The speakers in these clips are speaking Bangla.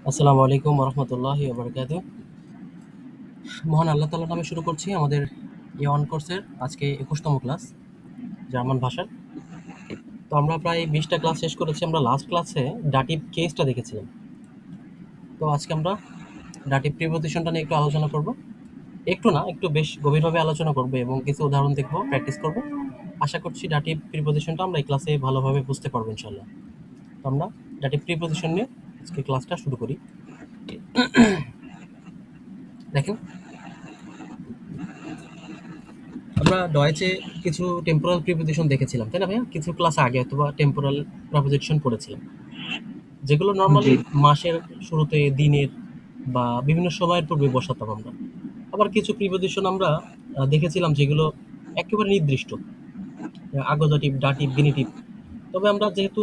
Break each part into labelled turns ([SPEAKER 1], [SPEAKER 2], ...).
[SPEAKER 1] আসসালামু আলাইকুম রহমতুল্লাহি ওবরাকাতু। মহান আল্লাহ তাআলার নামে শুরু করছি আমাদের A1 কোর্সের আজকে ২১তম ক্লাস জার্মান ভাষার। তো আমরা প্রায় ২০টা ক্লাস শেষ করেছি। আমরা লাস্ট ক্লাসে ডাটিভ কেসটা দেখেছিলাম। তো আজকে আমরা ডাটিভ প্রিপোজিশনটা নিয়ে একটু আলোচনা করব। একটু না, একটু বেশ গভীরভাবে আলোচনা করব এবং কিছু উদাহরণ দেখব, প্র্যাকটিস করব। আশা করছি ডাটিভ প্রিপোজিশনটা আমরা এই ক্লাসে ভালোভাবে বুঝতে পারবো ইনশাআল্লাহ। তো আমরা ডাটিভ প্রিপোজিশন নিয়ে আজকে ক্লাসটা শুরু করি। দেখেন, আমরা ডয়েচে কিছু টেম্পোরাল প্রিপোজিশন দেখেছিলাম, তাই না ভাইয়া? কিছু ক্লাস আগে অথবা টেম্পোরাল প্রিপোজিশন পড়েছিলাম, যেগুলো
[SPEAKER 2] জি,
[SPEAKER 1] নর্মালি মাসের শুরুতে, দিনের বা বিভিন্ন সময়ের পূর্বে বসাতাম আমরা। আবার কিছু প্রিপোজিশন আমরা দেখেছিলাম যেগুলো একেবারে নির্দিষ্ট, আগোজাটিভ, ডাটিভ, গেনিটিভ। তবে আমরা যেহেতু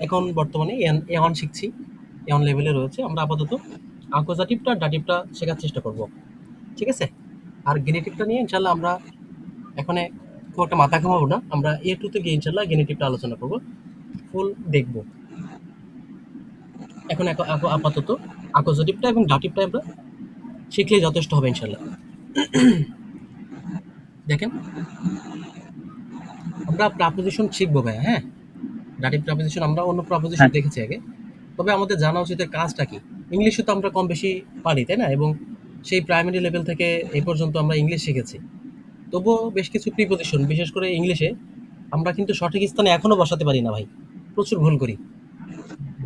[SPEAKER 1] এখন বর্তমানে এ1 শিখছি, এ1 লেভেলে রয়েছে, আমরা আপাতত আগোজাটিভটা, ডাটিভটা শেখার চেষ্টা করব। ঠিক আছে? আর গেনিটিভটা নিয়ে ইনশাল্লাহ আমরা এখানে খুব একটা মাথা ঘামাবো না। আমরা A2 তে গিয়ে ইনশাল্লাহ গেনিটিভটা আলোচনা করব, ফুল দেখব। এখন আপাতত আকোজাটিভটা এবং ডাটিভটা আমরা শিখলেই যথেষ্ট হবে ইনশাল্লাহ। দেখেন, আমরা প্রাপোজিশন শিখবো ভাইয়া, হ্যাঁ? ডাটিভ প্রাপোজিশন আমরা অন্য প্রাপোজিশন
[SPEAKER 2] হ্যাঁ,
[SPEAKER 1] দেখেছি আগে। তবে আমাদের জানা উচিত এর কাজটা কি। ইংলিশে তো আমরা কম বেশি পারি, তাই না? এবং সেই প্রাইমারি লেভেল থেকে এই পর্যন্ত আমরা ইংলিশ শিখেছি। তবুও বেশ কিছু প্রিপোজিশন, বিশেষ করে ইংলিশে, আমরা কিন্তু সঠিক স্থানে এখনো বসাতে পারি না ভাই। প্রচুর ভুল করি।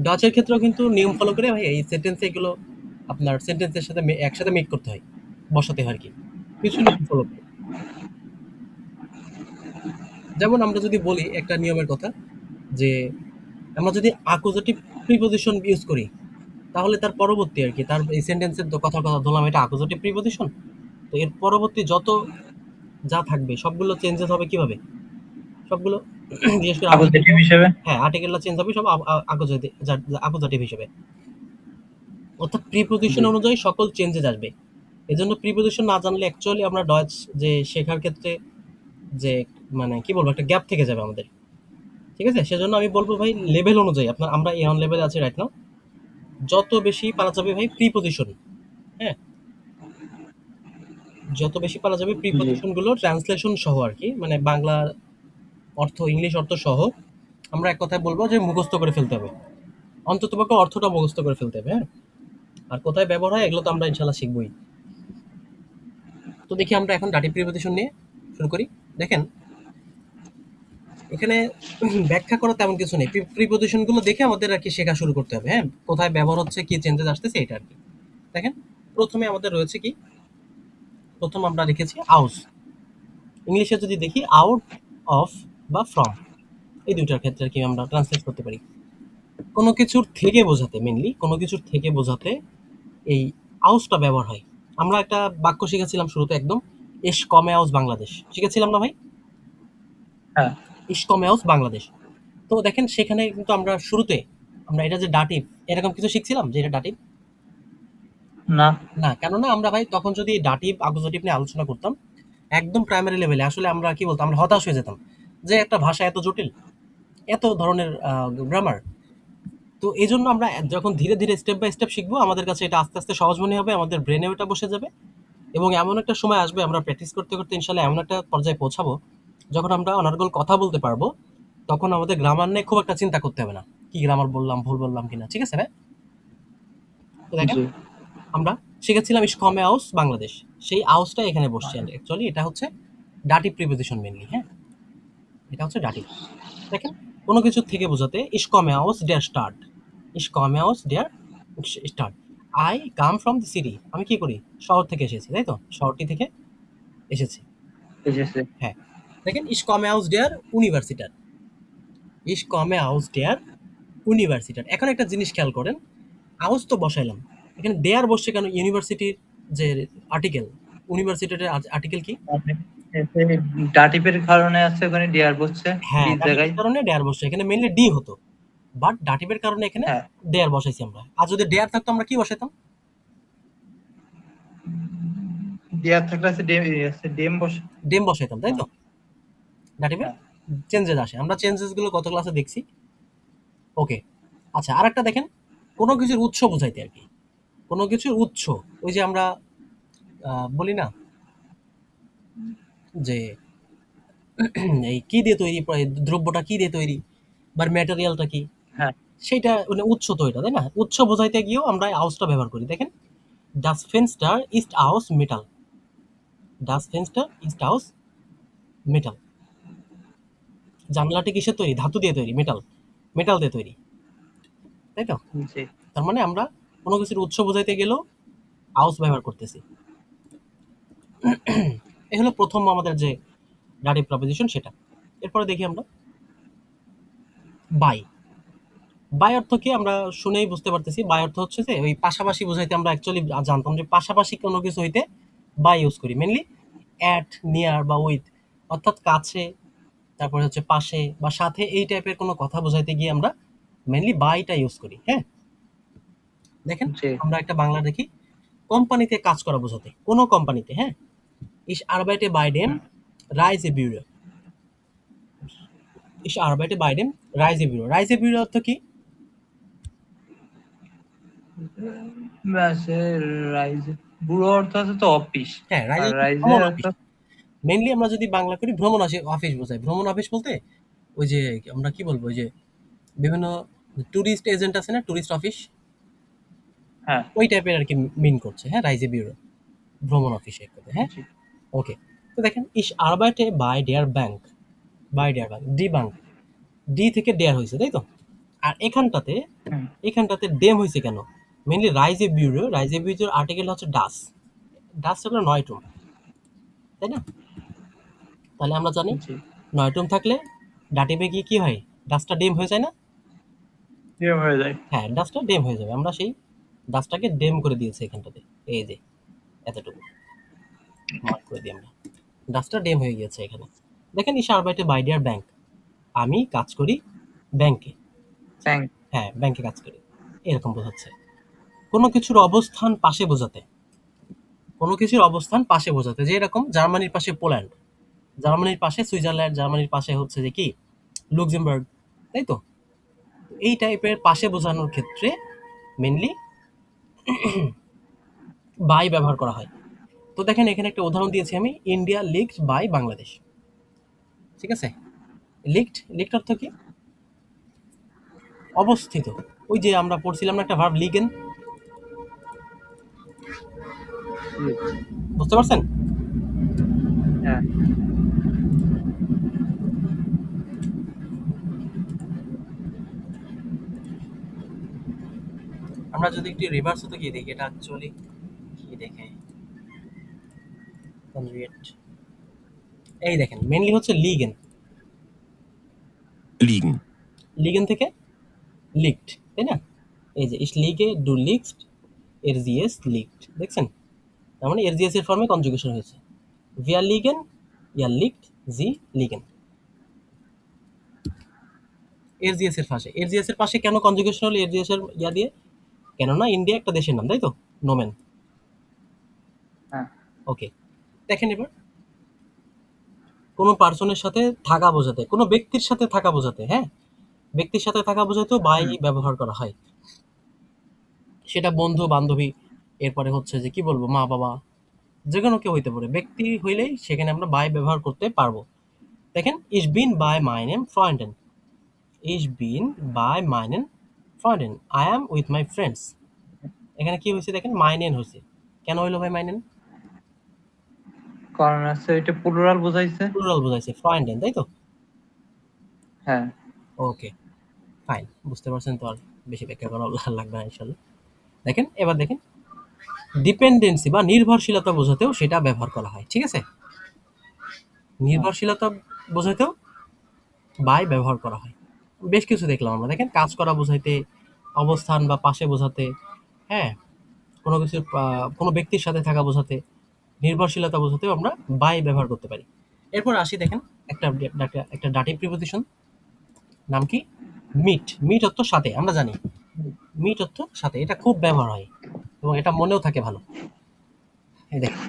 [SPEAKER 1] ডাচের ক্ষেত্রেও কিন্তু নিয়ম ফলো করে ভাই এই সেন্টেন্সে এগুলো আপনার সেন্টেন্সের সাথে একসাথে মেক করতে হয়, বসাতে হয় আর কি, কিছু নিয়ম ফলো করে। যেমন আমরা যদি বলি একটা নিয়মের কথা, যে আমরা যদি অ্যাকুজেটিভ প্রিপোজিশন ইউজ করি, তাহলে তার পরবর্তী আর কি, তার এই সেন্টেন্সের কথা কথা ধরলাম, এটা অ্যাকুজেটিভ প্রিপোজিশন। তো এর পরবর্তী যত যা থাকবে সবগুলো চেঞ্জেস হবে কিভাবে? সবগুলো বিশেষ করে আর্টিকেল,
[SPEAKER 2] পজিটিভ হিসেবে।
[SPEAKER 1] হ্যাঁ আর্টিকেলটা চেঞ্জ হবে সব অ্যাকুজেটিভ হিসেবে, অর্থাৎ প্রিপোজিশন
[SPEAKER 2] জি,
[SPEAKER 1] অনুযায়ী সকল চেঞ্জেস আসবে। এজন্য প্রিপোজিশন না জানলে অ্যাকচুয়ালি আমরা ডয়েচ যে শেখার ক্ষেত্রে যে মানে কি বলবো, একটা গ্যাপ থেকে যাবে আমাদের। ঠিক আছে? সেজন্য আমি বলবো ভাই, লেভেল অনুযায়ী আপনার, আমরা A1 লেভেলে আছি রাইট নাও, যত বেশি পারা যাবে ভাই প্রিপোজিশন, হ্যাঁ, যত বেশি পারা যাবে
[SPEAKER 2] জি,
[SPEAKER 1] প্রিপোজিশন গুলো ট্রান্সলেশন সহ আর কি, মানে বাংলা অর্থ, ইংলিশ অর্থ সহ, আমরা এক কথায় বলবো যে মুখস্থ করে ফেলতে হবে। অন্ততপক্ষে অর্থটা মুখস্থ করে ফেলতে হবে, হ্যাঁ। আর কোথায় ব্যবহার হয় এগুলো তো আমরা ইনশাল্লাহ শিখবই। তো দেখি আমরা এখন ডাটিভ প্রিপোজিশন নিয়ে শুরু করি। দেখেন, এখানে ব্যাখ্যা করা তেমন কিছু নেই। প্রিপোজিশন গুলো দেখে আমাদের আর কি শেখা শুরু করতে হবে, হ্যাঁ, কোথায় ব্যবহার হচ্ছে, কি চেঞ্জেস আসতেছে, এটা আর কি। দেখেন, প্রথমে আমাদের রয়েছে কি, প্রথম আমরা লিখেছি আউস। ইংলিশে যদি দেখি আউট অফ বা ফ্রম, এই দুইটার ক্ষেত্রে আর কি আমরা ট্রান্সলেট করতে পারি। কোনো কিছুর থেকে বোঝাতে, মেনলি কোনো কিছুর থেকে বোঝাতে এই আউসটা ব্যবহার হয়। আমরা একটা বাক্য শিখেছিলাম শুরুতে একদম, এস কমে আউস বাংলাদেশ, শিখেছিলাম না ভাই?
[SPEAKER 2] হ্যাঁ,
[SPEAKER 1] ইস কমে আউস বাংলাদেশ। তো দেখেন, সেখানে কিন্তু আমরা শুরুতে আমরা এটা যে ডাটিভ, এরকম কিছু শিখছিলাম যে এটা ডাটিভ
[SPEAKER 2] না,
[SPEAKER 1] না। কেননা আমরা ভাই তখন যদি ডাটিভ অ্যাকুজেটিভ নিয়ে আলোচনা করতাম একদম প্রাইমারি লেভেলে, আসলে আমরা কি বলতাম, আমরা হতাশ হয়ে যেতাম যে একটা ভাষা এত জটিল, এত ধরনের গ্রামার। তো এই জন্য আমরা যখন ধীরে ধীরে স্টেপ বাই স্টেপ শিখবো, আমাদের কাছে এটা আস্তে আস্তে সহজ মনে হবে, আমাদের ব্রেনে ওটা বসে যাবে। এবং এমন একটা সময় আসবে, আমরা প্র্যাকটিস করতে করতে ইনশাল্লাহ এমন একটা পর্যায়ে পৌঁছাবো, যখন আমরা অনর্গল কথা বলতে পারবো, তখন আমাদের গ্রামার নিয়ে খুব একটা চিন্তা করতে হবে না, কি গ্রামার বললাম, ভুল বললাম কিনা। ঠিক আছে ভাই? তো দেখেন,
[SPEAKER 2] জি,
[SPEAKER 1] আমরা শিখেছিলাম ইসকমে হাউস বাংলাদেশ, সেই হাউসটা এখানে বসছে। অ্যাকচুয়ালি এটা হচ্ছে ডাটিভ প্রিপোজিশন মেনলি, হ্যাঁ, এটা হচ্ছে ডাটিভ। দেখেন, কোনো কিছু থেকে বোঝাতে ইসকমে হাউস ডেয়ার স্টার্ট, ইসকমে হাউস ডেয়ার স্টার্ট। I come from the city, আমি কি করি, শহর থেকে এসেছি, তাই তো, শহরটি থেকে এসেছি,
[SPEAKER 2] এসেছে।
[SPEAKER 1] হ্যাঁ। দেখেন, ইস কমে হাউস ডেয়ার ইউনিভার্সিটার, ইস কমে হাউস ডেয়ার ইউনিভার্সিটার। এখন একটা জিনিস খেয়াল করেন, হাউস তো বসাইলাম, এখানে ডেয়ার বসছে কেন? ইউনিভার্সিটির যে আর্টিকেল, ইউনিভার্সিটির আর্টিকেল কি?
[SPEAKER 2] ডাটিপের কারণে আছে ওখানে ডিয়ার বসছে
[SPEAKER 1] হ্যাঁ,
[SPEAKER 2] ডির
[SPEAKER 1] ডাটিভের
[SPEAKER 2] জায়গায়।
[SPEAKER 1] কারণে ডেয়ার বসছে, এখানে মেইনলি ডি হতো, বাট ডাটিভের কারণে এখানে
[SPEAKER 2] হ্যাঁ,
[SPEAKER 1] ডেয়ার বসাইছি আমরা। আর যদি ডেয়ার থাকতো আমরা কি বসাইতাম?
[SPEAKER 2] ডিয়ার থাকলে আছে ডেম, আছে ডেম বসে।
[SPEAKER 1] ডেম বসাইতাম, তাই
[SPEAKER 2] না,
[SPEAKER 1] তো। ডাটিভের
[SPEAKER 2] হ্যাঁ,
[SPEAKER 1] চেঞ্জেস আসে, আমরা চেঞ্জেস গুলো গত ক্লাসে দেখছি। ওকে, আচ্ছা, আরেকটা দেখেন, কোনো কিছুর উৎস বোঝাইতে আর কি, কোনো কিছুর উৎস। ওই যে আমরা বলি না যে এই কি দিয়ে তৈরি, দ্রব্যটা কি দিয়ে তৈরি বা ম্যাটেরিয়ালটা কি,
[SPEAKER 2] হ্যাঁ।
[SPEAKER 1] সেইটা মানে উৎস তো এটা, তাই না? উৎস বোঝাইতে গিয়েও আমরা আউসটা ব্যবহার করি। দেখেন, ডাস ফেন্সটার ইস্ট আউস মেটাল, ডাস ফেন্সটার ইস্ট আউস মেটাল। জানলাটি কিসের তৈরি? ধাতু দিয়ে তৈরি, মেটাল, মেটাল দিয়ে তৈরি, তাই তো?
[SPEAKER 2] জি।
[SPEAKER 1] তার মানে আমরা কোনো কিছুর উৎস বোঝাইতে গেলেও আউস ব্যবহার করতেছি। এই হলো প্রথম আমাদের যে ডাটিভ প্রপোজিশন সেটা। এরপরে দেখি আমরা বাই। বাই অর্থ কি আমরা শুনেই বুঝতে পারতেছি। বাই অর্থ হচ্ছে যে ওই পাশাপাশি বোঝাইতে আমরা অ্যাকচুয়ালি জানতাম যে পাশাপাশি কোনো কিছু হইতে বাই ইউজ করি। মেনলি অ্যাট, নিয়ার বা উইথ, অর্থাৎ কাছে, তারপরে হচ্ছে পাশে বা সাথে, এই টাইপের কোনো কথা বোঝাইতে গিয়ে আমরা মেনলি বাইটা ইউজ করি। হ্যাঁ, দেখেন
[SPEAKER 2] জি।
[SPEAKER 1] আমরা একটা বাংলা দেখি, কোম্পানিতে কাজ করা বোঝাতে, কোনো কোম্পানিতে। হ্যাঁ, ইস আরবাইটে বাই ডেম রাইজে বিউরো, ইস আরবাইটে বাই ডেম রাইজে বিউরো। রাইজে বিউরো অর্থ কি?
[SPEAKER 2] ব্যাস, রাইজ বুড়ো অর্থ আছে তো অফিস।
[SPEAKER 1] হ্যাঁ,
[SPEAKER 2] আর
[SPEAKER 1] রাইজে
[SPEAKER 2] রাইজের
[SPEAKER 1] ভ্রমণ
[SPEAKER 2] অর্থ
[SPEAKER 1] অফিস। মেইনলি আমরা যদি বাংলা করি ভ্রমণ অফিস বোঝায়। ভ্রমণ অফিস বলতে ওই যে আমরা কি বলবো, ওই যে বিভিন্ন টুরিস্ট এজেন্ট আছে না, টুরিস্ট অফিস,
[SPEAKER 2] হ্যাঁ।
[SPEAKER 1] ওই টাইপের আর কি মিন করছে। হ্যাঁ, রাইজে বিউরো, ভ্রমণ অফিস এক কথায়। হ্যাঁ,
[SPEAKER 2] জি।
[SPEAKER 1] ওকে। তো দেখেন, ইস আরবাইটে বাই ডেয়ার ব্যাংক, বাই ডেয়ার ব্যাংক, ডি ব্যাংক, ডি থেকে ডেয়ার হয়েছে, তাই তো? আর এখানটাতে,
[SPEAKER 2] হুম।
[SPEAKER 1] এখানটাতে ডেম হয়েছে কেন? মেইনলি রাইজে বিউরো, রাইজে বিউরোর আর্টিকেল হচ্ছে ডাস, ডাস হলো নয়টুম, তাই না? তাহলে আমরা জানি
[SPEAKER 2] জি।
[SPEAKER 1] নয়টুম থাকলে ডাটিভে গিয়ে কি হয়? ডাসটা ডেম হয়ে যায় না?
[SPEAKER 2] এরকম হয়ে যায়।
[SPEAKER 1] হ্যাঁ, ডাসটা ডেম হয়ে যাবে। আমরা সেই ডাসটাকে ডেম করে দিয়েছি এখানটাতে। এই যে এতটুকু মার্ক করে দিই আমরা। ডাসটা ডেম হয়ে গিয়েছে এখানে। দেখেন, ইস আরবাইটে বাই ডিয়ার ব্যাংক, আমি কাজ করি ব্যাংকে।
[SPEAKER 2] থ্যাংক।
[SPEAKER 1] হ্যাঁ, ব্যাংকে কাজ করি, এরকম বোঝাচ্ছে। কোনো কিছুর অবস্থান পাশে বোঝাতে, কোনো কিছুর অবস্থান পাশে বোঝাতে, যে এরকম জার্মানির পাশে পোল্যান্ড, জার্মানির পাশে সুইজারল্যান্ড, জার্মানির পাশে হচ্ছে যে কি লুক্সেমবার্গ, তাই তো? এই টাইপের পাশে বোঝানোর ক্ষেত্রে মেনলি বাই ব্যবহার করা হয়। তো দেখেন এখানে একটা উদাহরণ দিয়েছি আমি, ইন্ডিয়া লিগড বাই বাংলাদেশ। ঠিক আছে, লিগড, লিগড অর্থ কি? অবস্থিত। ওই যে আমরা পড়ছিলাম না একটা ভার্ব, লিগেন,
[SPEAKER 2] জি।
[SPEAKER 1] বুঝতে পারছেন?
[SPEAKER 2] হ্যাঁ।
[SPEAKER 1] আমরা যদি একটু রিভার্স হতে গিয়ে দেখি, এটা অ্যাকচুয়ালি কি দেখে কনজুগেট, এই দেখেন মেনলি হচ্ছে লিগেন,
[SPEAKER 3] liegen,
[SPEAKER 1] লিগেন থেকে লিগড, তাই না? এই যে ইস লিগে ডু লিগড এর জিএস লিগড, দেখছেন? তার মানে এর জিএস এর ফর্মে কনজুগেশন হয়েছে। Wir liegen, ihr liegt, sie liegen। এরজিএস এর পাশে, এরজিএস এর পাশে কেন কনজুগেশন হলো এরজিএস এর ইয়া দিয়ে? কেননা ইন্ডিয়া একটা দেশের নাম, তাই তো? নোমেন।
[SPEAKER 2] হ্যাঁ।
[SPEAKER 1] ওকে, দেখেন এবার কোনো পার্সনের সাথে থাকা বোঝাতে, কোনো ব্যক্তির সাথে থাকা বোঝাতে, হ্যাঁ, ব্যক্তির সাথে থাকা বোঝাতেও বাই
[SPEAKER 2] হুম।
[SPEAKER 1] ব্যবহার করা হয়। সেটা বন্ধু বান্ধবী, এরপরে হচ্ছে যে কি বলবো, মা বাবা, যে কোনো কেউ হইতে পারে। ব্যক্তি হইলেই সেখানে আমরা বাই ব্যবহার করতে পারবো। দেখেন, ইস বিন বাই মাইনেন ফ্রয়েন্ডেন, ইস বিন বাই মাইনেন ফ্রয়েন্ডেন, I am with my friends. এখানে কি হয়েছে দেখেন, মাইনেন হয়েছে। কেন হইলো ভাই মাইনেন?
[SPEAKER 2] কারণ আছে এটা প্লুরাল বোঝাইছে।
[SPEAKER 1] প্লুরাল বোঝাইছে, ফ্রয়েন্ডেন, তাই তো?
[SPEAKER 2] হ্যাঁ।
[SPEAKER 1] ওকে, ফাইন, বুঝতে পারছেন তো, আর বেশি ব্যাখ্যা করা লাগবে না ইনশাল্লাহ। দেখেন এবার দেখেন, ডিপেন্ডেন্সি বা নির্ভরশীলতা বোঝাতেও সেটা ব্যবহার করা হয়। ঠিক আছে,
[SPEAKER 2] হ্যাঁ।
[SPEAKER 1] নির্ভরশীলতা বোঝাতেও বাই ব্যবহার করা হয়। বেশ কিছু দেখলাম আমরা। দেখেন, কাজ করা বোঝাইতে, অবস্থান বা পাশে বোঝাতে, হ্যাঁ, কোনো কিছুর কোনো ব্যক্তির সাথে থাকা বোঝাতে, নির্ভরশীলতা বোঝাতেও আমরা বাই ব্যবহার করতে পারি। এরপর আসি, দেখেন একটা একটা ডাটিভ প্রিপোজিশন, নাম কি? মিট। মিট অর্থ সাথে, আমরা জানি মিট অর্থ সাথে, এটা খুব ব্যবহার হয় এবং এটা মনেও থাকে ভালো। এই দেখেন,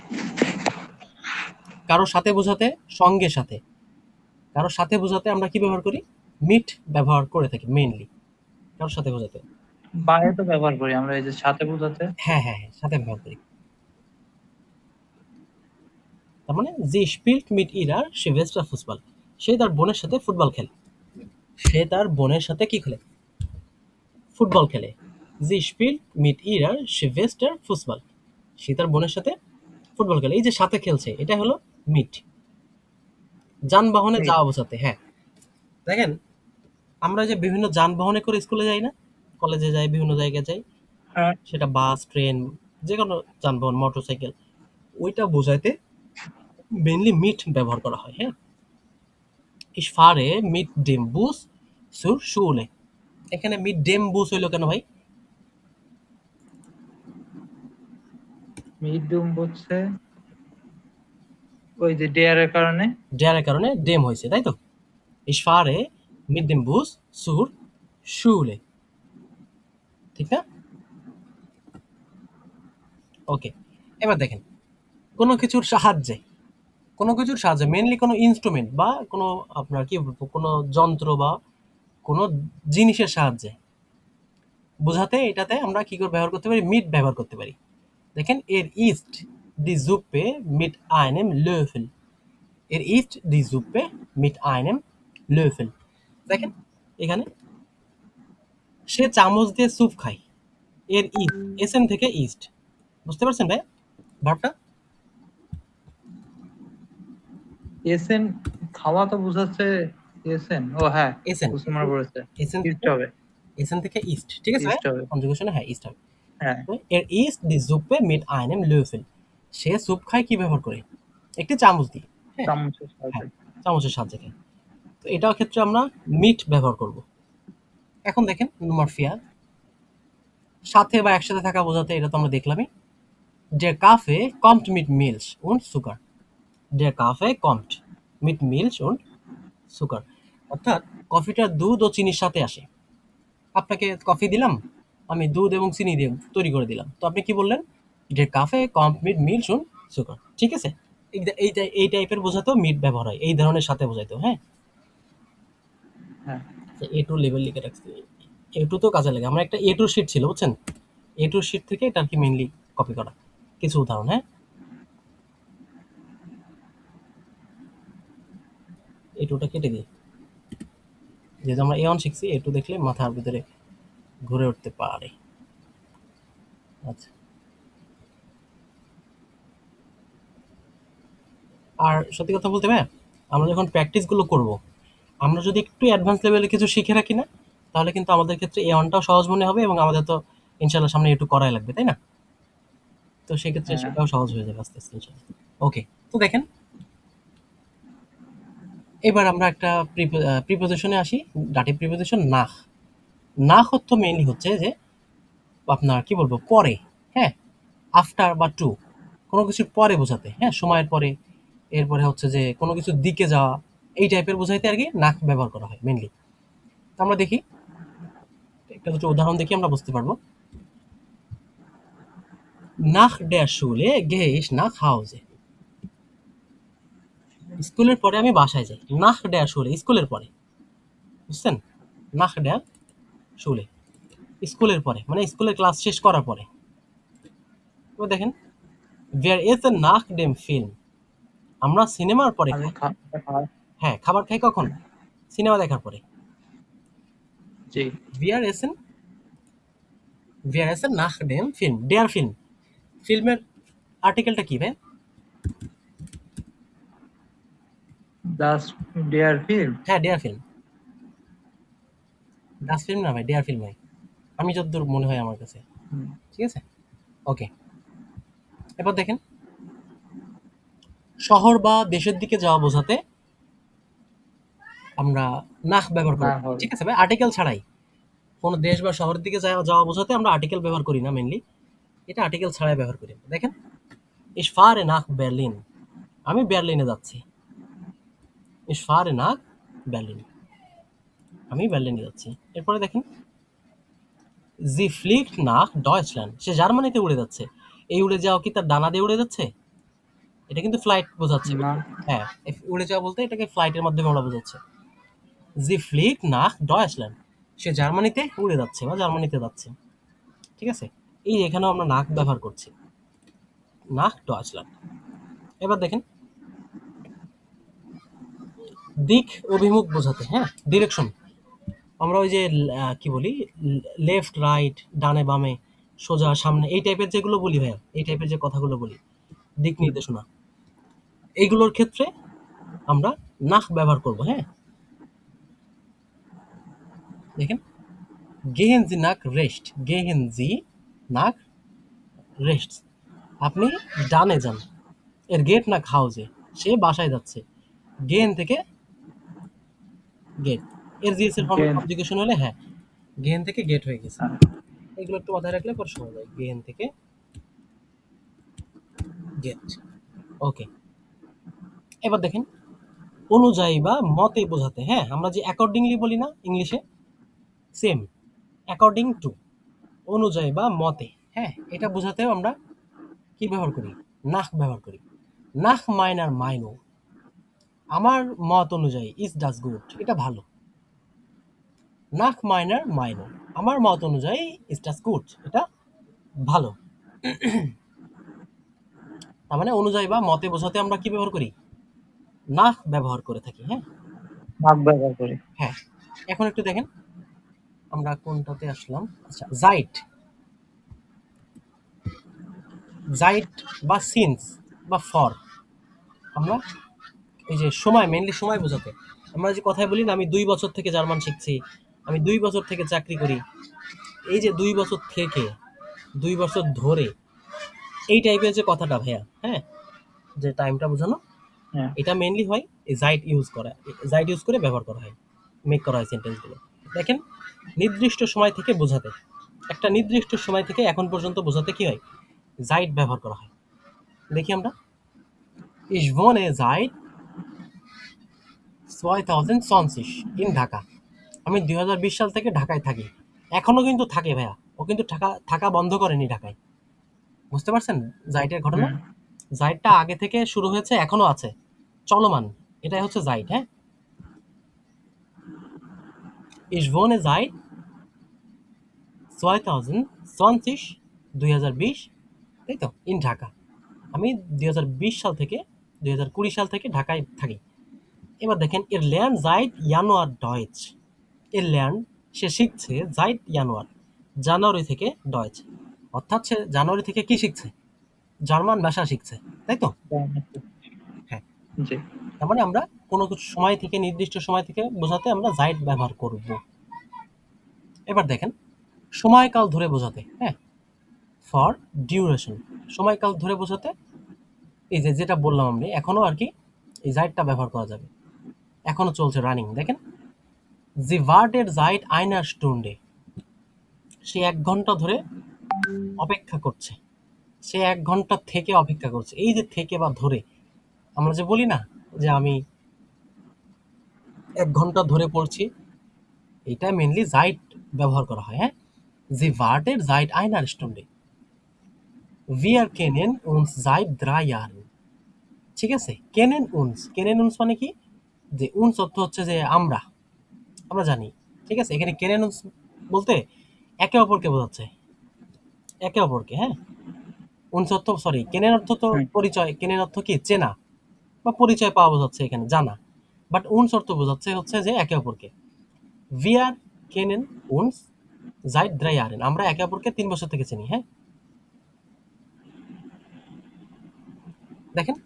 [SPEAKER 1] কারোর সাথে বোঝাতে, সঙ্গে সাথে, কারোর সাথে বোঝাতে আমরা কি ব্যবহার করি? মিট ব্যবহার করে থাকি মেইনলি, কারোর সাথে বোঝাতে।
[SPEAKER 2] বাইরে তো ব্যবহার করি আমরা, এই যে সাথে বোঝাতে।
[SPEAKER 1] হ্যাঁ, হ্যাঁ, হ্যাঁ, সাথে ব্যবহার করি। তার মানে জি স্পিল্ট মিট ইরার সে ভেস্টার ফুটবল। সে তার বোনের সাথে ফুটবল খেলে। সে তার বোনের সাথে কি খেলে? ফুটবল খেলে। জি স্পিল্ট মিট ইরার সে ভেস্টার ফুটবল। সে তার বোনের সাথে ফুটবল খেলে। এই যে সাথে খেলছে এটা হলো মিট। যানবাহনে
[SPEAKER 2] মিট।
[SPEAKER 1] যাওয়া বোঝাতে, হ্যাঁ। দেখেন, আমরা যে বিভিন্ন যানবাহনে করে স্কুলে যাই না? কলেজে যাই, বিভিন্ন জায়গায় যাই।
[SPEAKER 2] হ্যাঁ।
[SPEAKER 1] সেটা বাস, ট্রেন, যেকোনো যানবাহন, মোটরসাইকেল, ওইটা বোঝাইতে মেইনলি মিট ব্যবহার করা হয়, হ্যাঁ? Ich fahre mit dem Bus zur Schule. এখানে mit dem Bus হইলো কেন ভাই?
[SPEAKER 2] মিডিয়াম হচ্ছে ওই যে ডেয়ার এর কারণে।
[SPEAKER 1] der এর কারণে dem হয়েছে, তাই তো? Ich fahre mit dem Bus zur Schule. ঠিক না? ওকে। এবার দেখেন, কোনো কিছুর সাহায্যে মেইনলি কোনো ইনস্ট্রুমেন্ট বা কোনো আপনার কি বলবো, কোনো যন্ত্র বা কোনো জিনিসের সাহায্যে বোঝাতে এটাতে আমরা কি করে ব্যবহার করতে পারি? মিট ব্যবহার করতে পারি। দেখেন, এর ইস্ট দি জুপে meet আইনেম löffel. Er isst die Suppe mit einem Löffel. দেখেন এখানে, সে চামচ দিয়ে স্যুপ খায়। এর ইস্ট, এসেন থেকে ইস্ট, বুঝতে পারছেন ভাই ভাবটা?
[SPEAKER 2] এসেন খাওয়া তো বুঝাচ্ছে। এসেন, ও হ্যাঁ,
[SPEAKER 1] এসেন,
[SPEAKER 2] বুঝতে মনে পড়েছে।
[SPEAKER 1] এসেন
[SPEAKER 2] ইস্ট
[SPEAKER 1] থেকে,
[SPEAKER 2] হবে।
[SPEAKER 1] এসেন থেকে ইস্ট, ঠিক আছে ভাই?
[SPEAKER 2] ইস্ট হবে।
[SPEAKER 1] কনজুগেশনে হ্যাঁ ইস্ট হবে।
[SPEAKER 2] হ্যাঁ।
[SPEAKER 1] এর ইস্ট দি সুপে মিট আইনেম löffel. সে স্যুপ খায় কি ব্যবহার করে? একটি চামচ দিয়ে, হ্যাঁ,
[SPEAKER 2] চামচের
[SPEAKER 1] হ্যাঁ,
[SPEAKER 2] সাহায্যে।
[SPEAKER 1] চামচের সাহায্যে খায়। তো এটার ক্ষেত্রে আমরা মিট ব্যবহার করব। এখন দেখেন nummer 4, সাথে বা একসাথে থাকা বোঝাতে এটা তো আমরা দেখলামই। Der Kaffee kommt mit Milch und Zucker. Der Kaffee kommt mit Milch und Zucker. অর্থাৎ কফিটা দুধ ও চিনির সাথে আসে। আপনাকে কফি দিলাম, আমি দুধ এবং চিনি দিয়ে তৈরি করে দিলাম। তো আপনি কি বললেন? Der Kaffee kommt mit Milch und Zucker. ঠিক আছে? এই টাইপের বোঝাতেও মিট ব্যবহার হয়। এই ধরনের সাথে বোঝাইতেও, হ্যাঁ?
[SPEAKER 2] হ্যাঁ।
[SPEAKER 1] A2 লেভেল লিখে রাখছি। A2 তো কাজে লাগে। আমার একটা A2 শিট ছিল, বুঝছেন? A2 শিট থেকে এটা আর কি মেইনলি কপি করা। কিছু উদাহরণ, হ্যাঁ? A2টা কেটে দিই। যেহেতু আমরা A1 শিখছি, A2 দেখলে মাথার ভিতরে ঘুরে উঠতে পারে। আচ্ছা। আর সত্যি কথা বলতে ভাইয়া, আমরা যখন প্র্যাকটিসগুলো করব, আমরা যদি একটু অ্যাডভান্স লেভেলে কিছু শিখে রাখি না, তাহলে কিন্তু আমাদের ক্ষেত্রে A1টাও সহজ মনে হবে এবং আমাদের তো ইনশাআল্লাহ সামনে A2 করাই লাগবে, তাই না? তো সেক্ষেত্রে
[SPEAKER 2] হ্যাঁ।
[SPEAKER 1] সেটাও সহজ হয়ে যাবে আস্তে, আস্তে ইনশাআল্লাহ। ওকে। তো দেখেন, এবার আমরা একটা প্রিপোজিশনে আসি। ডাটিভ প্রিপোজিশন নাহ। নাহ অর্থ মেইনলি হচ্ছে যে আপনার কি বলবো, পরে, হ্যাঁ? আফটার বা টু, কোনো কিছুর পরে বোঝাতে, হ্যাঁ? সময়ের পরে, এরপরে হচ্ছে যে কোনো কিছুর দিকে যাওয়া, এই টাইপের বোঝাইতে আর কি নাক ব্যবহার করা হয় মেইনলি। তো আমরা দেখি, একটা দুটো উদাহরণ দেখি আমরা বুঝতে পারবো। নাহ der Schule gehe ich nach Hause. স্কুলের পরে আমি বাসায় যাই। নাহ der Schule, স্কুলের পরে, বুঝছেন? নাহ der Schule, স্কুলের পরে, মানে স্কুলের ক্লাস শেষ করার পরে। এবার দেখেন, wir essen nach dem Film. আমরা সিনেমার পরে
[SPEAKER 2] আমি
[SPEAKER 1] খাই। হ্যাঁ, খাবার খাই কখন? সিনেমা দেখার পরে।
[SPEAKER 2] জি।
[SPEAKER 1] Wir essen, wir essen nach dem Film. Der Film. ফিল্মের আর্টিকেলটা কি ভাই?
[SPEAKER 2] দাস ডেয়ার ফিল্ম।
[SPEAKER 1] হ্যাঁ, der Film. das Film না ভাই, der Film ভাই। আমি যতদূর মনে হয় আমার কাছে। ঠিক আছে? ওকে। এবার দেখেন, শহর বা দেশের দিকে যাওয়া বোঝাতে আমরা নাহ ব্যবহার
[SPEAKER 2] না
[SPEAKER 1] করি।
[SPEAKER 2] হবে।
[SPEAKER 1] ঠিক আছে ভাই? আর্টিকেল ছাড়াই। কোনো দেশ বা শহরের দিকে যাওয়া বোঝাতে আমরা আর্টিকেল ব্যবহার করি না মেইনলি। এটা আর্টিকেল ছাড়াই ব্যবহার করি। দেখেন, ich fahre nach Berlin. আমি বার্লিনে যাচ্ছি। ich fahre nach Berlin. আমি বার্লিনে যাচ্ছি। এরপরে দেখেন, sie fliegt nach Deutschland. সে জার্মানিতে উড়ে যাচ্ছে। এই উড়ে যাওয়া কি তার ডানা দিয়ে উড়ে যাচ্ছে? এটা কিন্তু ফ্লাইট বোঝাচ্ছে।
[SPEAKER 2] না।
[SPEAKER 1] হ্যাঁ, উড়ে যাওয়া বলতে এটাকে ফ্লাইটের মাধ্যমে ওরা বোঝাচ্ছে। sie fliegt nach Deutschland. সে জার্মানিতে উড়ে যাচ্ছে বা জার্মানিতে যাচ্ছে। ঠিক আছে, এই এখানেও আমরা নাক ব্যবহার করছি, নাক ডয়েচল্যান্ড। এবার দেখেন দিক অভিমুখ বোঝাতে, হ্যাঁ, ডিরেকশন। আমরা ওই যে কি বলি, লেফট রাইট, ডানে বামে, সোজা সামনে, এই টাইপের যেগুলো বলি ভাইয়া, এই টাইপের যে কথাগুলো বলি, দিক নির্দেশনা, এইগুলোর ক্ষেত্রে আমরা নাক ব্যবহার করব। হ্যাঁ, দেখেন গেহেন জি নাক রেস্ট, গেহেন জি নাক রেস্ট, আপনি ডানে যান, এর গেট নাক হাউজে, সে বাসায় যাচ্ছে, গেহেন থেকে গেট, এর জিএস এর ফর্মে
[SPEAKER 2] গেন।
[SPEAKER 1] কনজুগেশন হলে হ্যাঁ গেহেন থেকে গেট হয়ে গেছে। এগুলো একটু মাথায় রাখলে পরে সহজ হয়, গেহেন থেকে গেট। ওকে, এবার দেখেন অনুযায়ী বা মতে বোঝাতে, হ্যাঁ, আমরা যে অ্যাকর্ডিংলি বলি না ইংলিশে, সেম অ্যাকর্ডিং টু, অনুযায়ী বা মতে, হ্যাঁ, এটা বোঝাতেও আমরা কি ব্যবহার করি, নাহ ব্যবহার করি। নাহ মাইনার মাইনো, আমার মত অনুযায়ী, ইজ ডাজ গুড, এটা ভালো। নাহ মাইনার মাইনো, আমার মত অনুযায়ী, ইজ ডাজ গুড, এটা ভালো। তার মানে অনুযায়ী বা মতে বোঝাতে আমরা কি ব্যবহার করি, নাহ ব্যবহার করে থাকি। হ্যাঁ,
[SPEAKER 2] নাক ব্যবহার করি।
[SPEAKER 1] হ্যাঁ, এখন একটু দেখেন আমরা কোনটাতে আসলাম। আচ্ছা, জাইট, জাইট বা সিন্স বা ফর, আমরা এই যে সময়, মেইনলি সময় বোঝাতে আমরা যে কথায় বলি না, আমি 2 বছর থেকে জার্মান শিখছি, আমি 2 বছর থেকে চাকরি করি, এই যে 2 বছর থেকে, 2 বছর ধরে, এই টাইপের যে কথাটা ভাইয়া, হ্যাঁ, যে টাইমটা বোঝানো,
[SPEAKER 2] হ্যাঁ,
[SPEAKER 1] এটা মেইনলি হয় এই জাইট ইউজ করা, জাইট ইউজ করে ব্যবহার করা হয়, মেক করা হয় সেন্টেন্সগুলো। দেখেন নির্দিষ্ট সময় থেকে বোঝাতে, একটা নির্দিষ্ট সময় থেকে এখন পর্যন্ত বোঝাতে কি হয়, জাইট ব্যবহার করা হয়। দেখি আমরা, Ich wohne seit 2020 in Dhaka, আমি 2020 সাল থেকে ঢাকায় থাকি, এখনো কিন্তু থাকে ভাইয়া, ও কিন্তু থাকা থাকা বন্ধ করেনি ঢাকায়। বুঝতে পারছেন জাইটের ঘটনা?
[SPEAKER 2] হুম,
[SPEAKER 1] জাইটটা আগে থেকে শুরু হয়েছে, এখনো আছে, চলমান, এটাই হচ্ছে জাইট। হ্যাঁ, Ich wohne seit 2020, 2020, তাই তো, ইন ঢাকা, আমি 2020 সাল থেকে 2020 সাল থেকে ঢাকায় থাকি। এবার দেখেন এর ল্যান্ড জাইট জানুয়ার ডয়েচ, এর ল্যান্ড সে শিখছে জাইট জানুয়ার, জানুয়ারি থেকে ডয়েচ, অর্থাৎ সে জানুয়ারি থেকে কি শিখছে, জার্মান ভাষা শিখছে, তাই তো। হ্যাঁ,
[SPEAKER 2] জি।
[SPEAKER 1] তার মানে আমরা কোনো কিছু সময় থেকে, নির্দিষ্ট সময় থেকে বোঝাতে আমরা জাইট ব্যবহার করব। এবার দেখেন সময়কাল ধরে বোঝাতে, হ্যাঁ, ফর ডিউরেশন, সময়কাল ধরে বোঝাতে এই যে যেটা বললাম আমি এখনো আর কি, এই জাইটটা ব্যবহার করা যাবে, এখনো চলছে রানিং। দেখেন জি ওয়ার্ডের জাইট আইনার স্টুন্ডে, সে 1 ঘন্টা ধরে অপেক্ষা করছে, সে 1 ঘন্টা থেকে অপেক্ষা করছে, এই যে থেকে বা ধরে, আমরা যে বলি না যে আমি 1 ঘন্টা ধরে পড়ছি, এটা মেনলি জাইট ব্যবহার করা হয়। হ্যাঁ, জি ওয়ার্ডের জাইট আইনার স্টুন্ডে, wir kennen uns seit 3 Jahren, ঠিক আছে, কেনেন উনস, কেনেন উনস মানে কি, যে উনস অর্থ হচ্ছে যে আমরা, আমরা জানি, ঠিক আছে, এখানে কেনেন উনস বলতে একে অপরকে বোঝাচ্ছে, একে অপরকে। হ্যাঁ, উনস অর্থ, সরি, কেনেন অর্থ তো
[SPEAKER 2] হুম,
[SPEAKER 1] পরিচয়, কেনেন অর্থ কি, চেনা বা পরিচয় পাওয়া বোঝাচ্ছে এখানে, জানা, বাট উনস অর্থ বোঝাচ্ছে হচ্ছে যে একে অপরকে। wir kennen uns seit 3 Jahren, আমরা একে অপরকে 3 বছর থেকে চিনি। হ্যাঁ, দেখেন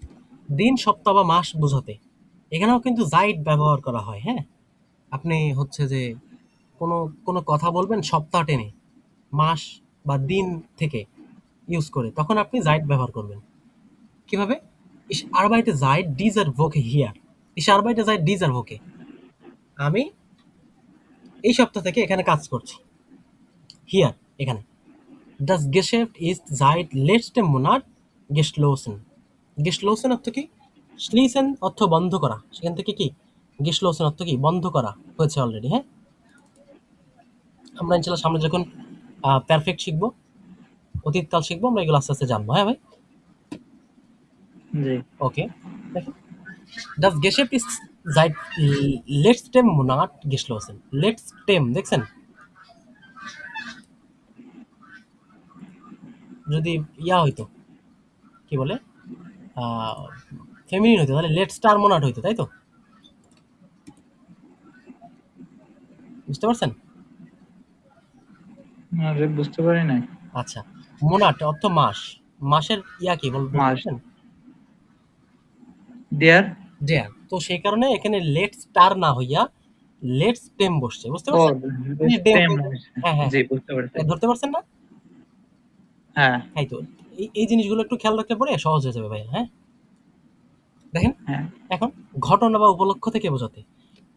[SPEAKER 1] দিন, সপ্তাহ বা মাস বোঝাতে এখানেও কিন্তু জাইট ব্যবহার করা হয়। হ্যাঁ, আপনি হচ্ছে যে কোনো কোনো কথা বলবেন সপ্তাহ টেনে, মাস বা দিন থেকে ইউজ করে, তখন আপনি জাইট ব্যবহার করবেন। কিভাবে, ich arbeite seit dieser Woche hier, ich arbeite seit dieser Woche, আমি এই সপ্তাহ থেকে এখানে কাজ করছি, হিয়ার এখানে। das Geschäft ist seit letztem Monat geschlossen, geschlossen অর্থ কি, schließen অর্থ বন্ধ করা, সেখান থেকে কি, geschlossen অর্থ কি, বন্ধ করা হয়েছে অলরেডি। হ্যাঁ, আমরা ইনশাল্লাহ সামনে যখন পারফেক্ট শিখবো, অতীতকাল শিখবো, আমরা এগুলো আস্তে আস্তে জানবো। হ্যাঁ ভাই,
[SPEAKER 2] জি।
[SPEAKER 1] ওকে, দেখেন das Geschäft ist seit letztem Monat geschlossen, letztem দেখছেন, যদি ইয়া হইতো, কি বলে, ফেমিনিন হইতো, তাহলে লেট স্টার মোনাট হইতো, তাই তো? বুঝতে পারছেন?
[SPEAKER 2] না রে, বুঝতে পারি নাই।
[SPEAKER 1] আচ্ছা, মোনাট অর্থ মাস, মাসের ইয়া কি বলতে
[SPEAKER 2] মাস,
[SPEAKER 1] পারছেন?
[SPEAKER 2] ডিয়ার।
[SPEAKER 1] ডেয়ার। তো সেই কারণে এখানে লেট স্টার না হইয়া লেটস টেম বসছে, বুঝতে
[SPEAKER 2] ও,
[SPEAKER 1] পারছেন? ওই যে ডেম
[SPEAKER 2] স্টেম।
[SPEAKER 1] হয়ে যায়। হ্যাঁ হ্যাঁ
[SPEAKER 2] জি,
[SPEAKER 1] হ্যাঁ,
[SPEAKER 2] বুঝতে পারছি।
[SPEAKER 1] ধরতে পারছেন না?
[SPEAKER 2] হ্যাঁ
[SPEAKER 1] তাই তো, এই জিনিসগুলো একটু খেয়াল রাখলে পরে সহজ হয়ে যাবে ভাইয়া। হ্যাঁ, দেখেন,
[SPEAKER 2] হ্যাঁ।
[SPEAKER 1] এখন ঘটনা বা উপলক্ষ থেকে বোঝাতে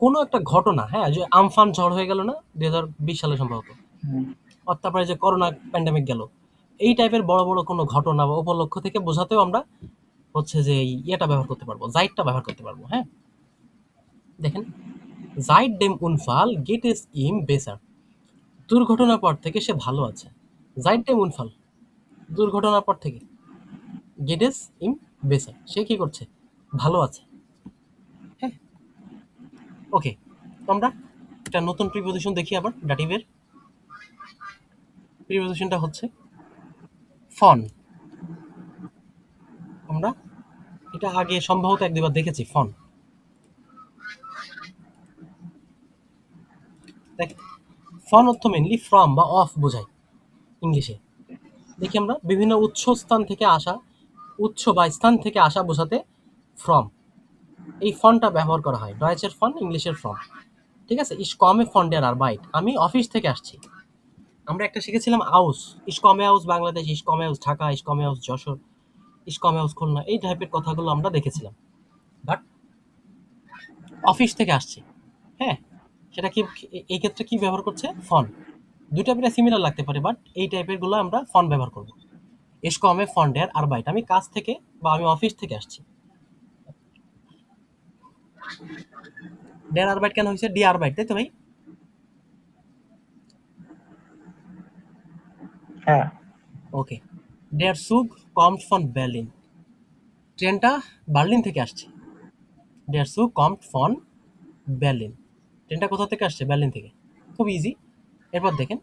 [SPEAKER 1] কোনো একটা ঘটনা, হ্যাঁ, যে আমফান ঝড় হয়ে গেল না 2020 সালে সম্ভবত,
[SPEAKER 2] হুম,
[SPEAKER 1] তারপরে যে করোনা প্যান্ডেমিক গেল, এই টাইপের বড় বড় কোনো ঘটনা বা উপলক্ষ থেকে বোঝাতেও আমরা হচ্ছে যে এই ইয়েটা ব্যবহার করতে পারবো, জাইটটা ব্যবহার করতে পারবো। হ্যাঁ, দেখেন, জাইট ডেম উনফাল গেট ইস ইম বেসার, দুর্ঘটনার পর থেকে সে ভালো আছে। জাইট ডেম উনফাল, দুর্ঘটনার পর থেকে, গেট ইস ইম বেসার, সে কি করছে, ভালো আছে। হ্যাঁ, ওকে। তো আমরা একটা নতুন প্রিপোজিশন দেখি আবার ডাটিভের। প্রিপোজিশনটা হচ্ছে ফন। আমরা এটা আগে সম্ভবত এক দুবার দেখেছি, ফন। দেখ, ফন অর্থ মেনলি ফ্রম বা অফ বোঝায় ইংলিশে। দেখি আমরা বিভিন্ন উৎস স্থান থেকে আসা, উৎস বা স্থান থেকে আসা বোঝাতে ফ্রম, এই ফনটা ব্যবহার করা হয়। ডয়েচের ফন, ইংলিশের ফ্রম। ঠিক আছে, ইস কমে ফন ডের আরবাইট, আমি অফিস থেকে আসছি। আমরা একটা শিখেছিলাম আউস, ইস কমে আউস বাংলাদেশ, ইস কমে আউস ঢাকা, ইস কমে আউস যশোর, ইস কমে আউস খুলনা, এই টাইপের কথাগুলো আমরা দেখেছিলাম। বাট অফিস থেকে আসছি, হ্যাঁ, সেটা কি, এই ক্ষেত্রে কি ব্যবহার করছে, ফন। দুইটা প্রায় সিমিলার লাগতে পারে, বাট এই টাইপের গুলো আমরা ফন ব্যবহার করব। এস কমে ফন ডের আরবাইট, আমি কাজ থেকে বা আমি অফিস থেকে আসছি। ডের আরবাইট কেন হয়েছে, ডি আরবাইট, তাই তো ভাই?
[SPEAKER 2] হ্যাঁ।
[SPEAKER 1] ওকে, ডের সুগ কমড ফন বার্লিন, ট্রেনটা বার্লিন থেকে আসছে। ডের সুগ কমড ফন বার্লিন, ট্রেনটা কোথা থেকে আসছে, বার্লিন থেকে। খুব ইজি। এরপর দেখেন,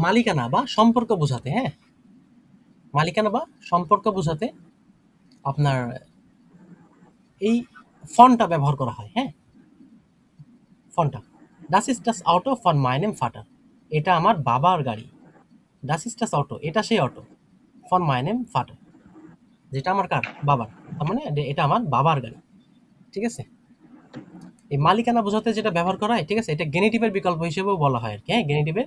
[SPEAKER 1] মালিকানা বা সম্পর্ক বোঝাতে, হ্যাঁ, মালিকানা বা সম্পর্ক বোঝাতে আপনার এই ফন্টটা ব্যবহার করা হয়। হ্যাঁ, ফন্টটা, ডাস ইজ ডাস অটো ফর মাইনেম ফাটার, এটা আমার বাবার গাড়ি। ডাস ইজ ডাস অটো, এটা সেই অটো, ফর মাইনেম ফাটার, যেটা আমার কার, বাবার, তার মানে এটা আমার বাবার গাড়ি। ঠিক আছে, এই মালিকানা বোঝাতে যেটা ব্যবহার করা হয়, ঠিক আছে, এটা গেনিটিভের বিকল্প হিসেবেও বলা হয় আর কি। হ্যাঁ, গেনিটিভের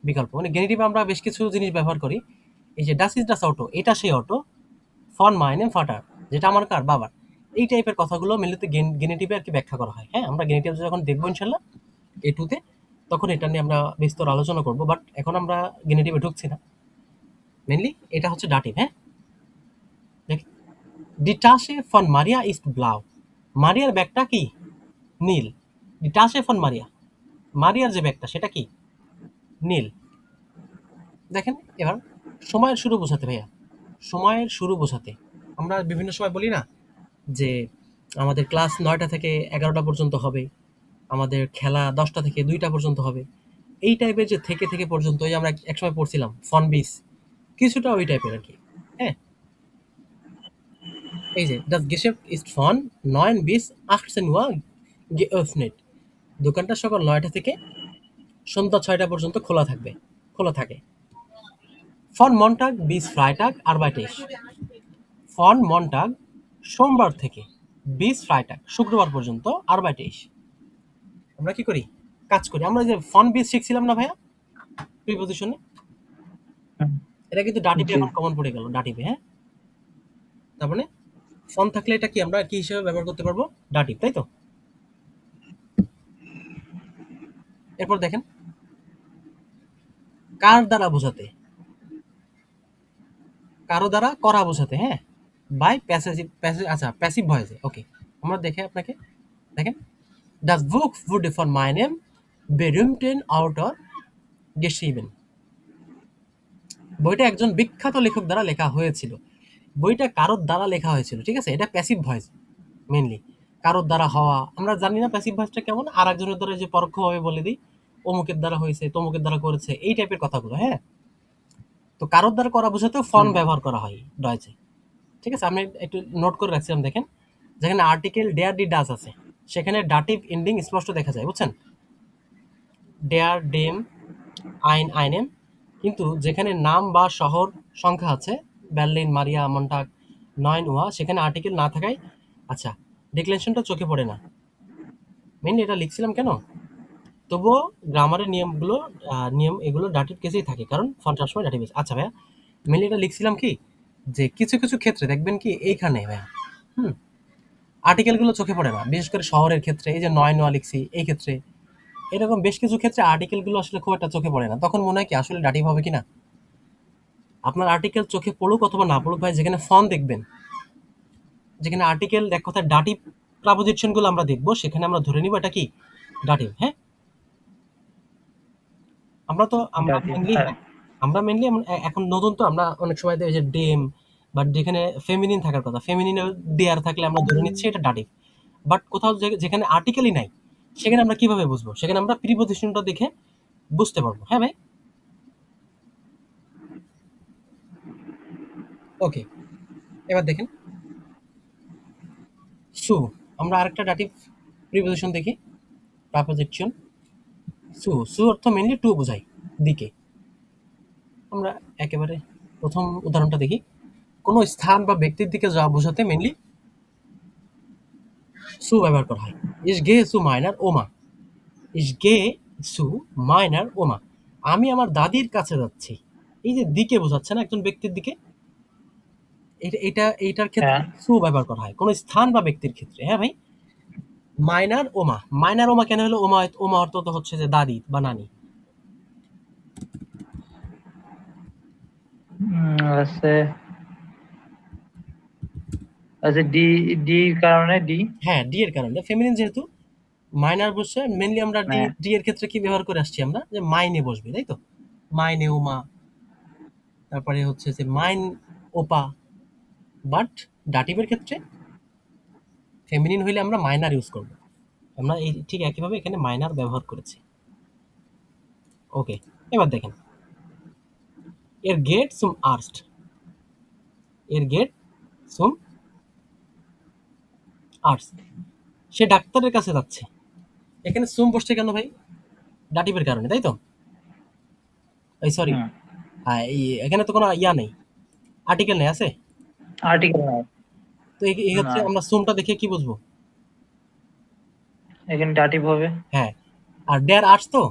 [SPEAKER 1] বিকল্প, মানে গেনিটিভে আমরা বেশ কিছু জিনিস ব্যবহার করি। এই যে ডাস ইজ ডাস অটো, এটা সেই অটো, ফন মাইনেম ফাটার, যেটা আমার কার, বাবার। এই টাইপের কথাগুলো মিলিত গেনিটিভে আর কি ব্যাখ্যা করা হয়। হ্যাঁ, আমরা গেনিটিভ যখন দেখবো ইনশাল্লাহ A2-তে, তখন এটা নিয়ে আমরা বিস্তর আলোচনা করব, বাট এখন আমরা গেনিটিভে ঢুকছি না। মেনলি এটা হচ্ছে ডাটিভ। হ্যাঁ, দেখ, ডি টাসে ফন মারিয়া ইস্ট ব্লাউ, মারিয়ার ব্যাগটা কি, নীল। ডি টাসে ফন মারিয়া, মারিয়ার যে ব্যাগটা সেটা কি, নীল। দেখেন, এবার সময়ের শুরু বোঝাতে ভাইয়া, সময়ের শুরু বোঝাতে আমরা বিভিন্ন সময় বলি না যে আমাদের ক্লাস 9টা থেকে 11টা পর্যন্ত হবে, আমাদের খেলা 10টা থেকে 2টা পর্যন্ত হবে। এই টাইপের যে থেকে থেকে পর্যন্ত, ওই যে আমরা একসময় পড়ছিলাম ফন বিস, কিছুটা ওই টাইপের আর কি। হ্যাঁ, এই যে das Geschäft ist von 9 bis 18 Uhr geöffnet, দোকানটা সকাল 9টা থেকে সন্ধ্যা 6টা পর্যন্ত খোলা থাকবে, খোলা থাকে। ফন মন্টাগ বিস ফ্রাইটাগ আরবাইটেস, ফন মন্টাগ সোমবার থেকে, বিস ফ্রাইটাগ শুক্রবার পর্যন্ত, আরবাইটেস আমরা কি করি, কাজ করি। আমরা যে ফন বিস শিখছিলাম না ভাইয়া প্রিপোজিশনে,
[SPEAKER 2] হুম,
[SPEAKER 1] এটা কিন্তু ডাটিভে
[SPEAKER 2] জি।
[SPEAKER 1] এখন কমন পড়ে গেল, ডাটিভে। হ্যাঁ, তার মানে ফন থাকলে এটা কি আমরা কি হিসেবে ব্যবহার করতে পারবো, ডাটিভ, তাই তো? এরপর দেখেন, কার দ্বারা বোঝাতে, কারো দ্বারা করা বোঝাতে, হ্যাঁ, বাই প্যাসিভ, প্যাসিভ, আচ্ছা প্যাসিভ ভয়েসে। ওকে, আমরা দেখে আপনাকে দেখেন, das Buch wurde von meinem berühmten Autor geschrieben, বইটা একজন বিখ্যাত লেখক দ্বারা লেখা হয়েছিল। বইটা কারোর দ্বারা লেখা হয়েছিল, ঠিক আছে, এটা প্যাসিভ ভয়েস মেনলি। কারোর দ্বারা হওয়া, আমরা জানি না প্যাসিভ ভয়েসটা কেমন, আর একজনের দ্বারা যে পরোক্ষভাবে বলে দিই, অমুকের দ্বারা হয়েছে, তমুকের দ্বারা করেছে, এই টাইপের কথাগুলো। হ্যাঁ, তো কারোর দ্বারা করা বোঝাতেও ফর্ম
[SPEAKER 2] হুম
[SPEAKER 1] ব্যবহার করা হয় ডয়েচে। ঠিক আছে, আমি একটু নোট করে রাখছিলাম। দেখেন, যেখানে আর্টিকেল ডেয়ার ডি ডাস আছে সেখানে ডাটিভ এন্ডিং স্পষ্ট দেখা যায়, বুঝছেন? ডেয়ার, ডেম, আইন, আইনেম। কিন্তু যেখানে নাম বা শহর সংখ্যা আছে, বার্লিন, মারিয়া, মন্টাগ, নয়ন, ওয়া, সেখানে আর্টিকেল না থাকায় আচ্ছা ডিক্লেশনটা চোখে পড়ে না। মেনলি এটা লিখছিলাম কেন, তবুও গ্রামারের নিয়মগুলো নিয়ম এগুলো ডাটিভ কেসেই থাকে, কারণ ফন্ট সবসময় ডাটিভ কেস। আচ্ছা ভাইয়া, মেনলি এটা লিখছিলাম কি, যে কিছু কিছু ক্ষেত্রে দেখবেন কি এইখানে ভাইয়া, হুম, আর্টিকেলগুলো চোখে পড়ে না, বিশেষ করে শহরের ক্ষেত্রে। এই যে নয় নোয়া লিখছি এই ক্ষেত্রে, এরকম বেশ কিছু ক্ষেত্রে আর্টিকেলগুলো আসলে খুব একটা চোখে পড়ে না। তখন মনে হয় কি আসলে ডাটিভ হবে কিনা। আপনার আর্টিকেল চোখে পড়ুক অথবা না পড়ুক ভাই, যেখানে ফর্ম দেখবেন, যেখানে আর্টিকেল এক কথায় ডাটিভ প্রাপোজিশনগুলো আমরা দেখবো, সেখানে আমরা ধরে নিব এটা কি ডাটিভ। হ্যাঁ, আমরা তো আমরা
[SPEAKER 2] ডাটিভ
[SPEAKER 1] মেনলি
[SPEAKER 2] হ্যাঁ।
[SPEAKER 1] হ্যাঁ, আমরা মেনলি এখন নতুন তো আমরা অনেক সময় দেখি যে ডেম, বাট যেখানে ফেমিনিন থাকার কথা, ফেমিনিনে ডেয়ার থাকলে আমরা ধরে নিচ্ছি এটা ডাটিভ। বাট কোথাও যেখানে আর্টিকেলই নাই, সেখানে আমরা কিভাবে বুঝবো? সেখানে আমরা প্রিপোজিশনটা দেখে বুঝতে পারবো। হ্যাঁ ভাই, ওকে। এবার দেখেন সু, আমরা আরেকটা ডাটিভ প্রিপোজিশন দেখি, প্রিপোজিশন সু। সু অর্থ মেনলি টু বোঝায়, দিকে। আমরা একেবারে প্রথম উদাহরণটা দেখি। কোনো স্থান বা ব্যক্তির দিকে যাওয়া বোঝাতে মেনলি সু ব্যবহার করা হয়। ইস গে সু মাইনার ওমা, ইস গে সু মাইনার ওমা, আমি আমার দাদির কাছে যাচ্ছি। এই যে দিকে বোঝাচ্ছে না একজন ব্যক্তির দিকে, এইটার ক্ষেত্রে
[SPEAKER 2] হ্যাঁ
[SPEAKER 1] সু ব্যবহার করা হয় কোনো স্থান বা ব্যক্তির ক্ষেত্রে। হ্যাঁ ভাই, মাইনার ওমা, মাইনার ওমা কেন হলো? ওমা, ওমা অর্থ তো হচ্ছে যে দাদি বা নানি।
[SPEAKER 2] আছে আচ্ছা ডি, ডি কারণে ডি।
[SPEAKER 1] হ্যাঁ, ডি এর কারণে ফেমিনিন যেহেতু মাইনার বসছে, মেনলি আমরা ডি,
[SPEAKER 2] হ্যাঁ
[SPEAKER 1] ডি এর ক্ষেত্রে কি ব্যবহার করে আসছি আমরা, যে মাইনে বসবে, তাই তো? মাইনে ওমা, তারপরে হচ্ছে যে মাইন ওপা। বাট ডাটিভের ক্ষেত্রে ফেমিনিন হইলে আমরা মাইনার ইউজ করব। আমরা এই ঠিক একইভাবে এখানে মাইনার ব্যবহার করেছি। ওকে, এবার দেখেন, এর গেট সুম আর্স্ট, এর গেট সুম আর্টস, সে ডাক্তারের কাছে যাচ্ছে। এখানে সুম বসছে কেন ভাই? ডাটিভের কারণে, তাই তো? এই সরি,
[SPEAKER 2] হুম
[SPEAKER 1] এখানে তো কোনো ইয়া নেই, আর্টিকেল নেই, আছে?
[SPEAKER 2] আর্টিকেল নাই।
[SPEAKER 1] তো এই
[SPEAKER 2] না
[SPEAKER 1] ক্ষেত্রে আমরা সুমটা দেখে কি বুঝবো?
[SPEAKER 2] এখানে ডাটিভ হবে।
[SPEAKER 1] হ্যাঁ, আর ডেয়ার আর্টস তো,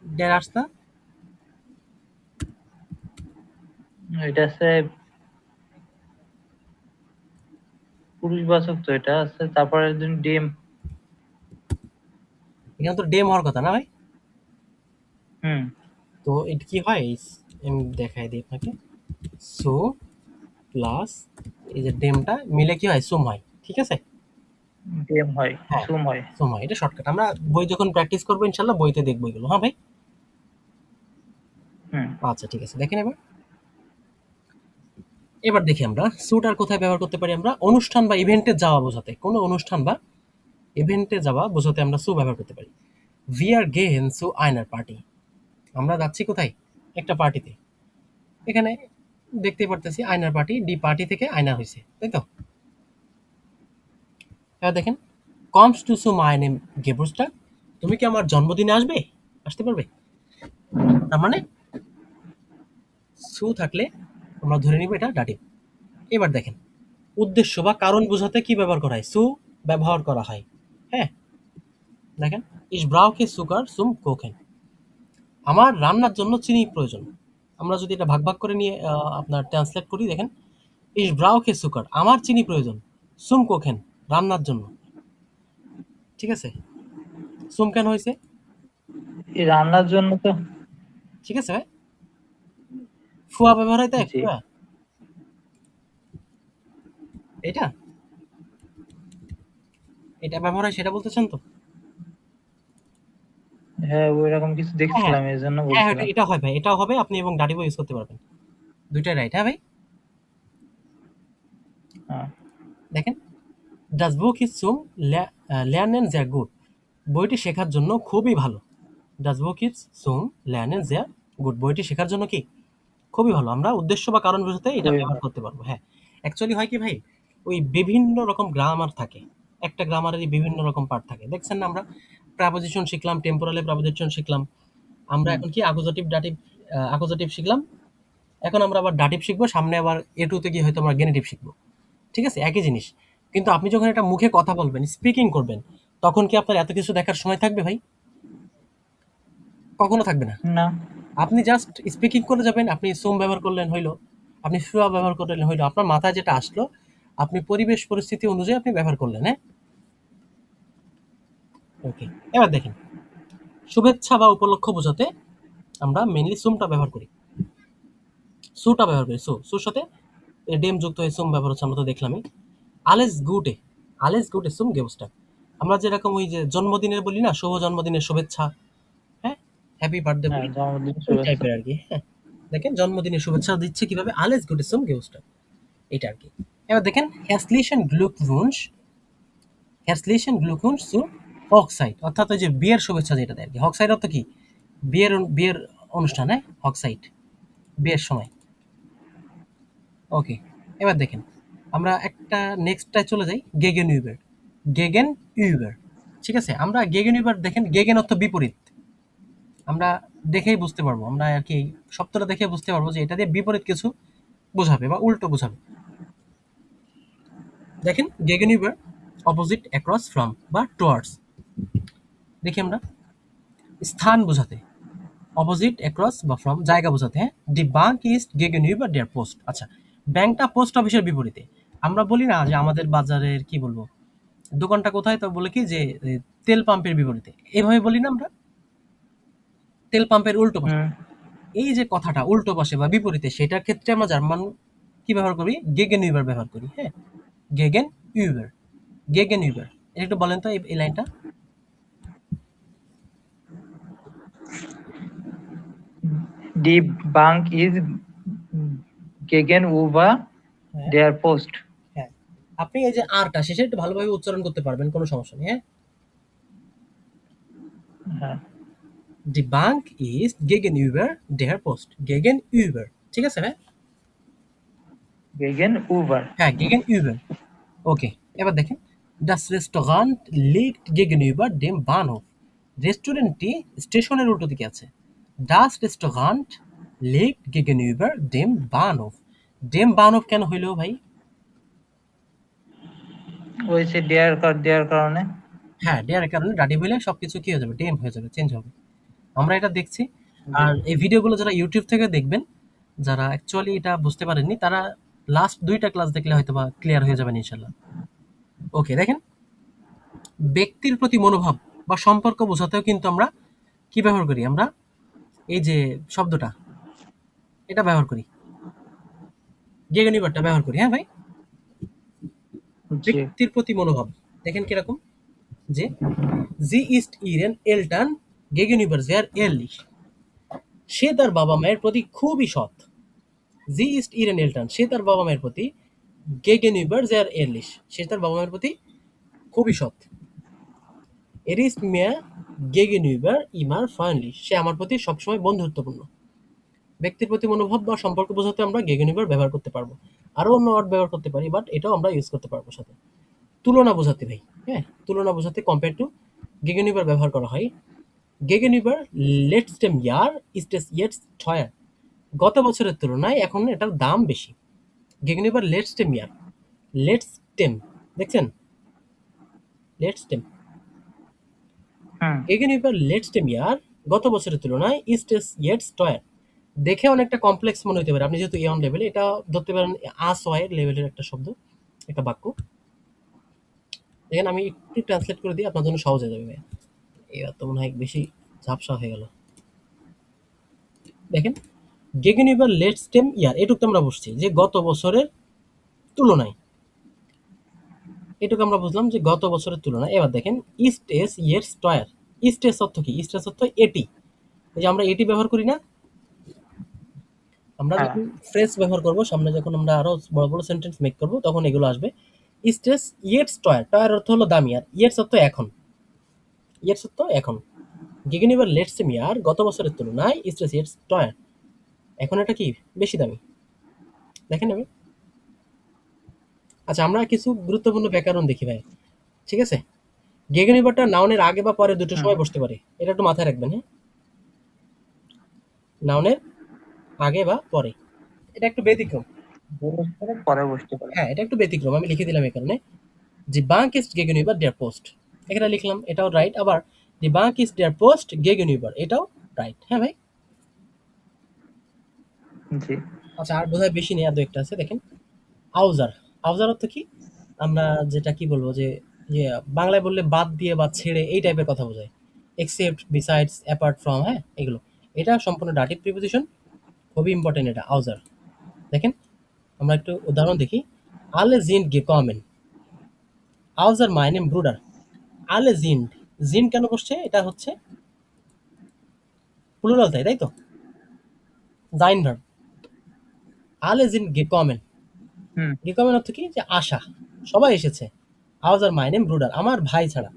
[SPEAKER 1] ডেয়ার আর্টস না?
[SPEAKER 2] এটা আছে পুরুষবাচক, তো এটা আছে তারপরে একজন ডিম।
[SPEAKER 1] এখানে তো ডেম হওয়ার কথা না ভাই?
[SPEAKER 2] হুম
[SPEAKER 1] তো এটা কি হয়, আমি দেখাই দিই আপনাকে। সো প্লাস এই যে ডেমটা মিলে কি হয়? সুম হয়, ঠিক আছে?
[SPEAKER 2] ডিম হয়,
[SPEAKER 1] হ্যাঁ,
[SPEAKER 2] সুম হয়।
[SPEAKER 1] সুম হয়, এটা শর্টকাট। আমরা বই যখন প্র্যাকটিস করবো ইনশাল্লাহ বইতে দেখবো এগুলো। হ্যাঁ ভাই,
[SPEAKER 2] হুম
[SPEAKER 1] আচ্ছা ঠিক আছে। দেখেন এবার, এবার দেখি আমরা সুট আর কোথায় ব্যবহার করতে পারি। আমরা অনুষ্ঠান বা ইভেন্টে যাওয়া বোঝাতে, কোনো অনুষ্ঠান বা ইভেন্টে যাওয়া বোঝাতে আমরা সু ব্যবহার করতে পারি। ভি আর গেহেন সু আয়নার পার্টি, আমরা যাচ্ছি কোথায়? একটা পার্টিতে। এখানে দেখতে পারতেছি আয়নার পার্টি, ডি পার্টি থেকে আয়না হয়েছে, তাই তো? এবার দেখেন, কমস টু সু মাইনে গেবুস্টার, তুমি কি আমার জন্মদিনে আসবে? আসতে পারবে? তার মানে সু থাকলে আমরা ধরে নিব এটা ডাটিভ। এবার দেখেন, উদ্দেশ্য বা কারণ বোঝাতে কি ব্যবহার করা হয়? সু ব্যবহার করা হয়। হ্যাঁ, দেখেন, ইস ব্রাউকে সুগার সুম কোকেন, আমার রান্নার জন্য চিনি প্রয়োজন। আমরা যদি এটা ভাগ ভাগ করে নিয়ে আপনার ট্রান্সলেট করি, দেখেন, ইস ব্রাউকে সুগার, আমার চিনি প্রয়োজন, সুম কোকেন, রান্নার জন্য। ঠিক আছে, সুম কেন হয়েছে?
[SPEAKER 2] এই রান্নার জন্য তো।
[SPEAKER 1] ঠিক আছে ভাই, ফুয়া ব্যবহার হয়, তাই
[SPEAKER 2] জি
[SPEAKER 1] ফুয়া, এটা এটা ব্যবহার হয়, সেটা বলতেছেন তো?
[SPEAKER 2] হ্যাঁ, ওইরকম কিছু
[SPEAKER 1] হ্যাঁ হ্যাঁ
[SPEAKER 2] দেখছিলাম এই জন্য
[SPEAKER 1] হ্যাঁ, এটা
[SPEAKER 2] বলছিলাম।
[SPEAKER 1] এটা হয় ভাই, এটাও হবে, আপনি এবং ডাটিভও ইউজ করতে পারবেন, দুইটাই রাইট। হ্যাঁ ভাই,
[SPEAKER 2] হ্যাঁ
[SPEAKER 1] দেখেন, ডাস বুক ইজ সুম লেয়ার্নেন sehr gut, বইটি শেখার জন্য খুবই ভালো। ডাজ বুক ইজ সুম ল্যার্ন দেয়ার গুড। বইটি শেখার জন্য কি খুবই ভালো। আমরা উদ্দেশ্য বা কারণ বোঝাতে এটা
[SPEAKER 2] খুবই
[SPEAKER 1] ব্যবহার
[SPEAKER 2] ভালো।
[SPEAKER 1] করতে পারবো। হ্যাঁ, অ্যাকচুয়ালি হয় কি ভাই, ওই বিভিন্ন রকম গ্রামার থাকে। একটা গ্রামারেরই বিভিন্ন রকম পার্ট থাকে। দেখছেন না, আমরা প্রাপোজিশন শিখলাম, টেম্পোরালে প্রাপোজিশন শিখলাম। আমরা
[SPEAKER 2] হুম,
[SPEAKER 1] এখন কি অ্যাকুজাটিভ, ডাটিভ, অ্যাকুজাটিভ শিখলাম। এখন আমরা আবার ডাটিভ শিখবো, সামনে আবার A2 তে গিয়ে হয়তো আমরা গেনিটিভ শিখবো। ঠিক আছে? একই জিনিস। কিন্তু আপনি যখন এটা মুখে কথা বলবেন, স্পিকিং করবেন, তখন কি আপনার এত কিছু দেখার সময় থাকবে ভাই? কখনো থাকবে না।
[SPEAKER 2] না।
[SPEAKER 1] আপনি জাস্ট স্পিকিং করে যাবেন, আপনি সুম ব্যবহার করলেন হইলো, আপনি শুয়া ব্যবহার করলেন হইলো। আপনার মাথায় যেটা আসলো, আপনি পরিবেশ পরিস্থিতি অনুযায়ী আপনি ব্যবহার করলেন, হ্যাঁ? ওকে। এবার দেখেন, শুভেচ্ছা বা উপলক্ষ বোঝাতে আমরা মেইনলি সুমটা ব্যবহার করি। সুটা ব্যবহার করি। সুর সাথে ডেম যুক্ত হয়ে সুম ব্যবহার হচ্ছে, আমরা তো দেখলামই। আলেস গুটে, আলেস গুটে সুম গেমসটা। আমরা যেরকম ওই যে জন্মদিনের বলি না, শুভ জন্মদিনের শুভেচ্ছা, হ্যাঁ? হ্যাপি বার্থডে
[SPEAKER 2] হ্যাঁ,
[SPEAKER 1] বলি,
[SPEAKER 2] জন্মদিন
[SPEAKER 1] ওই
[SPEAKER 2] শুভেচ্ছা।
[SPEAKER 1] টাইপের আর কি। হ্যাঁ, দেখেন জন্মদিনের শুভেচ্ছা দিচ্ছে কিভাবে, আলেস গুটে সুম গেমসটা, এটা আর কি। এবার দেখেন হ্যাসলিশন গ্লুকউনশ, হ্যাসলিশন গ্লুকউনশ zu হকসাইট, অর্থাৎ ওই যে বিয়ের শুভেচ্ছা যেটা দেয় আর কি। হকসাইট অর্থ কি? বিয়ের অনুষ্ঠান, হ্যাঁ? হকসাইট, বিয়ের সময়। ওকে। এবার দেখেন, আমরা একটা নেক্সটটায় চলে যাই, গেগেন ইউবার। গেগেন ইউবার, ঠিক আছে? আমরা গেগেন ইউবার দেখেন, গেগেন অর্থ বিপরীত। আমরা দেখেই বুঝতে পারবো, আমরা আর কি শব্দটা দেখে বুঝতে পারবো যে এটা দিয়ে বিপরীত কিছু বোঝাবে বা উল্টো বোঝাবে। দেখেন গেগেন ইউবার অপোজিট, অ্যাক্রস, ফ্রম বা টুয়ার্ডস। দেখি আমরা স্থান বোঝাতে অপোজিট, অ্যাক্রস বা ফ্রম, জায়গা বোঝাতে, হ্যাঁ? দি ব্যাংক ইজ গেগেন ইউবার দেয়ার পোস্ট। আচ্ছা, ব্যাংকটা পোস্ট অফিসের বিপরীতে। আমরা বলি না যে আমাদের বাজারের কি বলবো, দোকানটা কোথায়, তো বলে কি যে তেল পাম্পের বিপরীতে, এভাবে বলি না আমরা, তেল পাম্পের উল্টো পাশে।
[SPEAKER 2] হুম,
[SPEAKER 1] এই যে কথাটা উল্টো পাশে বা বিপরীতে, সেটার ক্ষেত্রে আমরা জার্মান কি ব্যবহার করি, গেগেন ইউবার ব্যবহার করি, হ্যাঁ? গেগেন ইউবার, গেগেন ইউবার। এটা একটু বলেন তো এই লাইনটা।
[SPEAKER 2] দি বাঙ্ক ইজ গেগেন উভার
[SPEAKER 1] হ্যাঁ,
[SPEAKER 2] দেয়ার পোস্ট।
[SPEAKER 1] হ্যাঁ। আপনি এই যে আরটা শেষে একটু ভালোভাবে উচ্চারণ করতে পারবেন, কোনো সমস্যা নেই, হ্যাঁ?
[SPEAKER 2] হ্যাঁ,
[SPEAKER 1] দি ব্যাংক ইজ গেগেন ইউবার দেয়ার পোস্ট, গেগেন ইউবার, ঠিক আছে ভাই?
[SPEAKER 2] গেগেন উভার।
[SPEAKER 1] হ্যাঁ, গেগেন ইউবার। ওকে। এবার দেখেন, das Restaurant liegt gegenüber dem Bahnhof। রেস্টুরেন্টটি স্টেশনের উল্টো দিকে আছে। Das Restaurant liegt gegenüber dem Bahnhof। dem Bahnhof কেন হইলো ভাই?
[SPEAKER 2] ওই সে দেয়ার কারণে।
[SPEAKER 1] হ্যাঁ, দেয়ার কারণে ডাটি হইলে সবকিছু কি হয়ে যাবে, ডেম হয়ে যাবে, চেঞ্জ হবে। আমরা এটা দেখছি।
[SPEAKER 2] জি।
[SPEAKER 1] আর এই ভিডিওগুলো যারা ইউটিউব থেকে দেখবেন, যারা অ্যাকচুয়ালি এটা বুঝতে পারেননি, তারা লাস্ট ২ টা ক্লাস দেখলে হয়তোবা ক্লিয়ার হয়ে যাবেন ইনশাআল্লাহ। ওকে, দেখেন ব্যক্তির প্রতি মনোভাব বা সম্পর্ক বোঝাতেও কিন্তু আমরা কি ব্যবহার করি, আমরা এই যে শব্দটা, এটা ব্যবহার করি, গেগেনিবারটা ব্যবহার করি, হ্যাঁ ভাই?
[SPEAKER 2] জি।
[SPEAKER 1] ব্যক্তির প্রতি মনোভাব দেখেন কিরকম, যে জি ইস্ট ইরেন এলটান গেগেনিবার জেয়ার এয়ারলিশ। সে তার বাবা মায়ের প্রতি খুবই সৎ। জি ইস্ট ইরেন এলটান, সে তার বাবা মায়ের প্রতি, গেগেনিবার জেয়ার এয়ারলিশ, সে তার বাবা মায়ের প্রতি খুবই সৎ। এরিস্ট মেয়া গেগেনিবার ইমার ফাইনলিশ, সে আমার প্রতি সবসময় বন্ধুত্বপূর্ণ। ব্যক্তির প্রতি মনোভাব বা সম্পর্ক বোঝাতে আমরা গেগেনিবার ব্যবহার করতে পারবো। আরো অন্য ওয়ার্ড ব্যবহার করতে পারি, বাট এটাও আমরা ইউজ করতে পারবো সাথে। তুলনা বোঝাতে ভাই, হ্যাঁ? তুলনা বোঝাতে কম্পেয়ার টু গেগেনিবার ব্যবহার করা হয়। গেগেনিবার লেটস্টেম ইয়ার ইস্টেস ইয়েটস টয়ার। গত বছরের তুলনায় এখন এটার দাম বেশি। গেগেনিবার লেটস্টেম ইয়ার, লেটস্টেম, দেখছেন? লেটস্টেম,
[SPEAKER 2] হুম,
[SPEAKER 1] গেগেনিবার লেটস্টেম ইয়ার, গত বছরের তুলনায় ইস্টেস ইয়েটস টয়ার। দেখে অনেকটা কমপ্লেক্স মনে হতে পারে, আপনি যেহেতু এ1 লেভেলে, এটা ধরতে পারেন আসওয়ার লেভেলের একটা শব্দ, একটা বাক্য। দেখেন আমি একটু ট্রান্সলেট করে দিই, আপনার জন্য সহজ হয়ে যাবে ভাইয়া। এবার তো মনে হয় বেশি ঝাপসা হয়ে গেল। দেখেন গেগেনিবার লেটস্টেম ইয়ার, এটুকু তো আমরা বুঝছি যে গত বছরের তুলনায়, এটুকু আমরা বুঝলাম যে গত বছরের তুলনায়। এবার দেখেন ইস্টেস ইয়েটস টয়ার। ইস্টেস অর্থ কি? ইস্টেস অর্থ এটি। এই যে আমরা এটি ব্যবহার করি না, আমরা
[SPEAKER 2] হ্যাঁ,
[SPEAKER 1] যখন ফ্রেজ ব্যবহার করব সামনে, যখন আমরা আরো বড় বড় সেন্টেন্স মেক করব, তখন এগুলো আসবে। ইস্টেস ইয়েটস টয়ার, টয়ার অর্থ হলো দামি, আর ইয়েটস অর্থ এখন। ইয়েটস তো এখন গেগেনিবার লেটসেম ইয়ার গত বছরের তুলনায় স্ট্রেস ইয়েটস টয়ার এখন এটা কি বেশি দামি দেখেন আমি। আচ্ছা আমরা কিছু গুরুত্বপূর্ণ ব্যাকরণ দেখি ভাই, ঠিক আছে? গেগেনিবারটা নাউনের আগে বা পরে দুটো
[SPEAKER 2] হুম।
[SPEAKER 1] সময় বসতে পারে, এটা একটু মাথায় রাখবেন, হ্যাঁ? নাউনের আগে বা পরে, এটা একটু ব্যতিক্রম।
[SPEAKER 2] বসতে পারে, পরে বসতে পারে।
[SPEAKER 1] হ্যাঁ, এটা একটু ব্যতিক্রম, আমি লিখে দিলাম এই কারণে। দি বাঙ্ক ইজ গেগেনিবার দেয়ার পোস্ট, এখানে লিখলাম, এটাও রাইট। আবার দি বাঙ্ক ইজ দেয়ার পোস্ট গেগেনিবার, এটাও রাইট। হ্যাঁ ভাই।
[SPEAKER 2] জি।
[SPEAKER 1] আচ্ছা আর বোধহয় বেশি নেই, আর দু একটা আছে দেখেন। আউজার, আউজার অর্থ কি? আমরা যেটা কি বলবো যে যে বাংলায় বললে বাদ দিয়ে বা ছেড়ে এই টাইপের কথা বোঝায়। এক্সেপ্ট, বিসাইডস, অ্যাপার্ট ফ্রম, হ্যাঁ এগুলো। এটা সম্পূর্ণ ডাটিভ প্রিপোজিশন, খুবই ইম্পর্টেন্ট এটা আউজার। দেখেন আমরা একটু উদাহরণ দেখি। আলে জিন্ড গেকমেন, আউজার মাইনেম ব্রুডার। আলে জিন্ড, জিন্ড কেন বসছে? এটা হচ্ছে প্লুরাল, তাই তো? জাইন ভার্ব। আলে জিন্ড গেকমেন,
[SPEAKER 2] হুম।
[SPEAKER 1] গেকমেন অর্থ কি? যে আশা, সবাই এসেছে। আউজার মাইনেম ব্রুডার, আমার ভাই ছাড়া।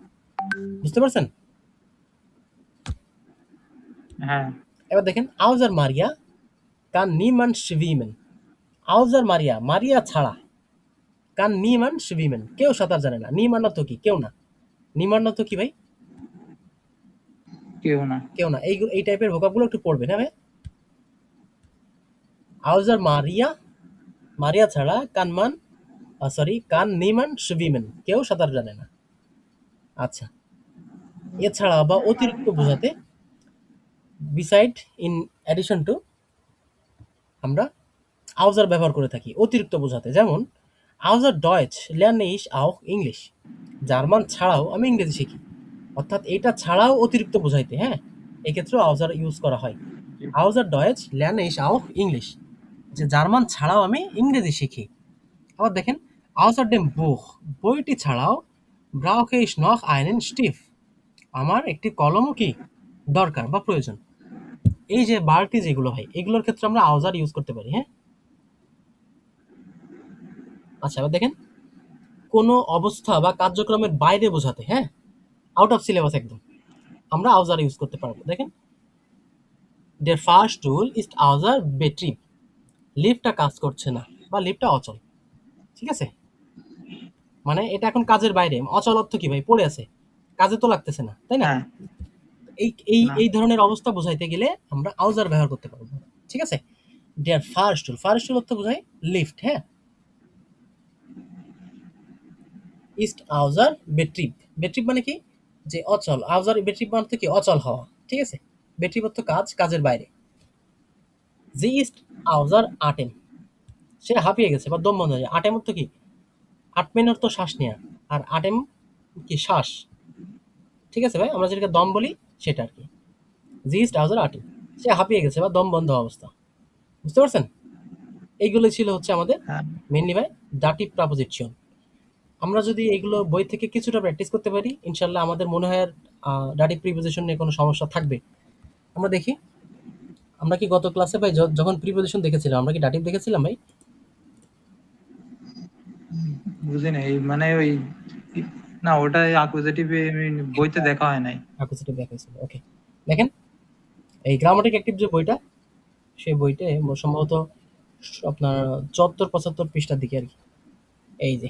[SPEAKER 1] বুঝতে পারছেন?
[SPEAKER 2] হ্যাঁ।
[SPEAKER 1] এবার দেখেন আউজার মারিয়া কান নিমান শিভিমেন, আউজার মারিয়া, মারিয়া ছাড়া, কান নিমান শিভিমেন, কেউ সাঁতার জানে না। নিমান অর্থ কি? কেউ না। নিমান অর্থ কি ভাই?
[SPEAKER 2] কেউ না।
[SPEAKER 1] কেউ না। এই টাইপের ভোকাবগুলো একটু পড়বেন, হ্যাঁ ভাই। আউজার মারিয়া, মারিয়া ছাড়া, কানমান সরি কান নিমান শিভিমেন, কেউ সাঁতার জানে না। আচ্ছা, এছাড়া বা অতিরিক্ত বোঝাতে বিসাইড, ইন অ্যাডিশন টু, আমরা আউজার ব্যবহার করে থাকি অতিরিক্ত বোঝাতে। যেমন আউজার ডয়েচ লেয়ার্নে ইস আও ইংলিশ, জার্মান ছাড়াও আমি ইংরেজি শিখি। অর্থাৎ এটা ছাড়াও অতিরিক্ত বোঝাইতে, হ্যাঁ, এক্ষেত্রেও আউজার ইউজ করা হয়।
[SPEAKER 2] জি।
[SPEAKER 1] আউজার ডয়েচ লেয়ার্নে ইস আও ইংলিশ, যে জার্মান ছাড়াও আমি ইংরেজি শিখি। আবার দেখেন আউজার ডেম বুখ, বইটি ছাড়াও ব্রাউকে ইস নখ আইনেন স্টিফ, আমার একটি কলমও কি দরকার বা প্রয়োজন। এই যে বারটি যেগুলো হয় এগুলোর ক্ষেত্রে আমরা আউজার ইউজ করতে পারি, হ্যাঁ। আচ্ছা এবার দেখেন কোনো অবস্থা বা কার্যক্রমের বাইরে বোঝাতে, হ্যাঁ, আউট অফ সিলেবাস একদম, আমরা আউজার ইউজ করতে পারবো। দেখেন দের ফার্স্ট রুল ইজ আউজার ব্যাটারি, লিফটটা কাজ করছে না বা লিফটটা অচল, ঠিক আছে? মানে এটা এখন কাজের বাইরে, অচল অর্থ কি ভাই? পড়ে আছে, কাজে তো লাগতেছে না, তাই না?
[SPEAKER 2] হ্যাঁ।
[SPEAKER 1] এই এই
[SPEAKER 2] না।
[SPEAKER 1] এই ধরনের অবস্থা বোঝাইতে গেলে আমরা আউজার ব্যবহার করতে পারবো, ঠিক আছে? Their first rule, first rule অর্থ বোঝায় লিফট, হ্যাঁ। ইস্ট আউজার বেট্রিপ, বেট্রিপ মানে কি? যে অচল। আউজার বেট্রিপ মানে কি? অচল হওয়া, ঠিক আছে? বেট্রিপ অর্থ কাজ, কাজের বাইরে। জি ইস্ট আউজার আটেম, সে হাঁপিয়ে গেছে বা দম বন্ধ হয়ে যায়। আটেম অর্থ কি? আটমেন অর্থ শ্বাস নেওয়া, আর আটেম কি? শ্বাস, ঠিক আছে ভাই? আমরা যেটাকে দম বলি সেটা আর কি। জি ইস্ট আউজার আটেম, সে হাঁপিয়ে গেছে বা দম বন্ধ অবস্থা। বুঝতে পারছেন? এইগুলো ছিল হচ্ছে আমাদের
[SPEAKER 2] হ্যাঁ।
[SPEAKER 1] মেনলি ভাই ডাটিভ প্রাপোজিশন। আমরা যদি এগুলো বই থেকে কিছুটা প্র্যাকটিস করতে পারি ইনশাল্লাহ আমাদের মনে হয় আর ডাটিভ প্রিপোজিশন নিয়ে কোনো সমস্যা থাকবে। আমরা দেখি, আমরা কি গত ক্লাসে ভাই যখন প্রিপোজিশন দেখেছিলাম আমরা কি ডাটিভ দেখেছিলাম ভাই?
[SPEAKER 2] বুঝি নাই মানে ওই না, ওটা অ্যাকুজেটিভ বইতে দেখা হয় নাই।
[SPEAKER 1] অ্যাকুজেটিভ দেখাইছিল, ওকে। দেখেন এই গ্রামাটিক অ্যাক্টিভ যে বইটা, সেই বইতে সম্ভবত আপনার 74-75 পৃষ্ঠার দিকে আর কি। এই যে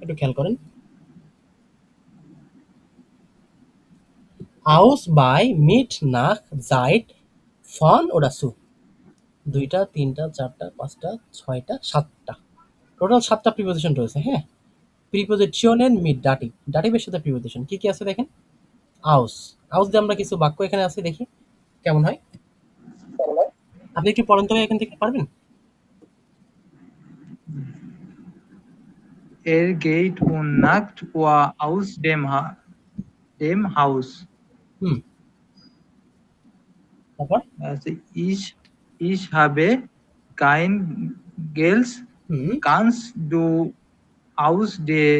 [SPEAKER 1] একটু খেয়াল করেন, আউস বাই মিট নাক জাইট ফন ওরা সু, দুইটা তিনটা চারটা পাঁচটা ছয়টা সাতটা, টোটাল 7টা প্রিপোজিশন রয়েছে, হ্যাঁ। প্রিপোজিশনের মিট ডাটিভ, ডাটিভের সাথে প্রিপোজিশন কি কি আছে দেখেন। আউস, আউস দিয়ে আমরা কিছু বাক্য এখানে আছে, দেখি কেমন হয়। আপনি একটু পড়েন তো ভাই, এখান থেকে পারবেন?
[SPEAKER 2] এর গেট ও নাক্ট ওয়া আউস ডেম হাউস।
[SPEAKER 1] হুম, তারপর
[SPEAKER 2] Also ich habe kein Geld,
[SPEAKER 1] হুম,
[SPEAKER 2] kannst du aus der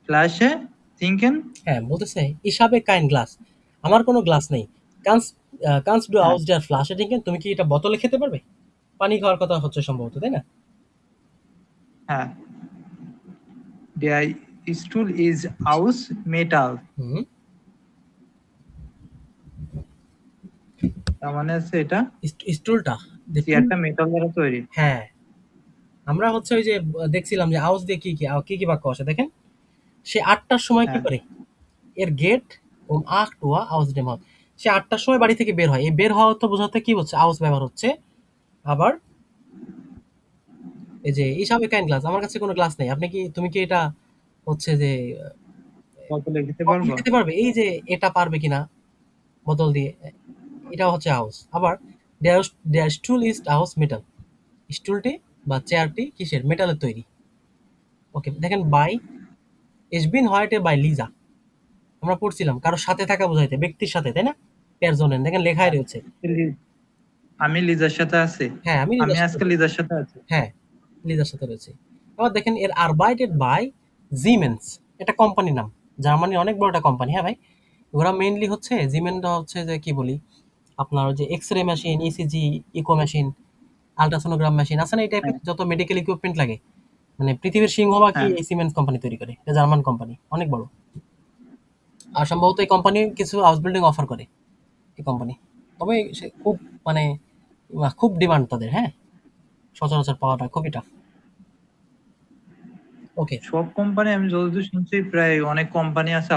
[SPEAKER 2] Flasche trinken?
[SPEAKER 1] হ্যাঁ বলতেছে হিসাবে কাইন গ্লাস, আমার কোনো গ্লাস নেই। কান্স, কান্স ডু
[SPEAKER 2] হ্যাঁ।
[SPEAKER 1] আউস ডিয়ার ফ্লাশে ড্রিঙ্কেন, তুমি কি এটা বোতলে খেতে পারবে? পানি খাওয়ার কথা হচ্ছে সম্ভবত, তাই না?
[SPEAKER 2] হ্যাঁ। Der স্টুল ইজ আউস মেটাল,
[SPEAKER 1] হুম,
[SPEAKER 2] তার মানে হচ্ছে এটা
[SPEAKER 1] স্টুলটা যে টুল,
[SPEAKER 2] চেয়ারটা মেটাল দ্বারা তৈরি।
[SPEAKER 1] হ্যাঁ। আমরা হচ্ছে ওই যে দেখছিলাম যে আউস দিয়ে কি কি বাক্য আসে দেখেন। সে ৮টার সময় কি
[SPEAKER 2] হ্যাঁ
[SPEAKER 1] করে, এর গেট um 8 Uhr aus dem Haus। সে ৮টার সময় বাড়ি থেকে বের হয়। এই বের হওয়া তো বোঝাতে কি হচ্ছে, আউস ব্যবহার হচ্ছে। আবার এই যে হিসাবে কেন গ্লাস, আমার কাছে কোনো গ্লাস নেই, আপনি কি, তুমি কি এটা হচ্ছে যে
[SPEAKER 2] বোতলে লিখতে পারবো।
[SPEAKER 1] কখনো দিতে পারবে, এই যে এটা পারবে কিনা বোতল দিয়ে, এটা হচ্ছে হাউস। আবার there stool is house metal, স্টুলটি বা চেয়ারটি কিসের, মেটালের তৈরি। ওকে দেখেন, বাই ইজ বিন হোয়াইটে বাই লিজা, আমরা পড়ছিলাম কারোর সাথে থাকা বোঝাইতে, ব্যক্তির সাথে, তাই না? পেয়ারজনের দেখেন লেখাই
[SPEAKER 2] হ্যাঁ,
[SPEAKER 1] রয়েছে।
[SPEAKER 2] আমি লিজার সাথে আছি,
[SPEAKER 1] হ্যাঁ আমি
[SPEAKER 2] আমি
[SPEAKER 1] লিজার সাথে
[SPEAKER 2] আজকে
[SPEAKER 1] রয়েছি।
[SPEAKER 2] লিজার সাথে আছি।
[SPEAKER 1] হ্যাঁ, লিজার সাথে রয়েছে। আবার দেখেন এর আরবাইটেড বাই জিমেন্স, এটা কোম্পানির নাম, জার্মানির অনেক বড় একটা কোম্পানি। হ্যাঁ ভাই, ওরা মেইনলি হচ্ছে জিমেনটা হচ্ছে যে কি বলি, আপনার যে X ray machine, ECG, echo machine, ultrasonogram machine আছে না, এই টাইপের
[SPEAKER 2] হ্যাঁ
[SPEAKER 1] যত মেডিকেল ইকুইপমেন্ট লাগে, মানে পৃথিবীর সিংহভাগই
[SPEAKER 2] হ্যাঁ
[SPEAKER 1] এই সিমেন্স কোম্পানি তৈরি করে, এটা জার্মান কোম্পানি, অনেক বড়। আর সম্ভবত এই কোম্পানি কিছু হাউস বিল্ডিং অফার করে, এই কোম্পানি। তবে সে খুব মানে খুব ডিমান্ড তাদের, হ্যাঁ, সচরাচর পাওয়াটা খুবই টাফ। ওকে।
[SPEAKER 2] সব কোম্পানি আমি যতদূর শুনছি প্রায় অনেক কোম্পানি আছে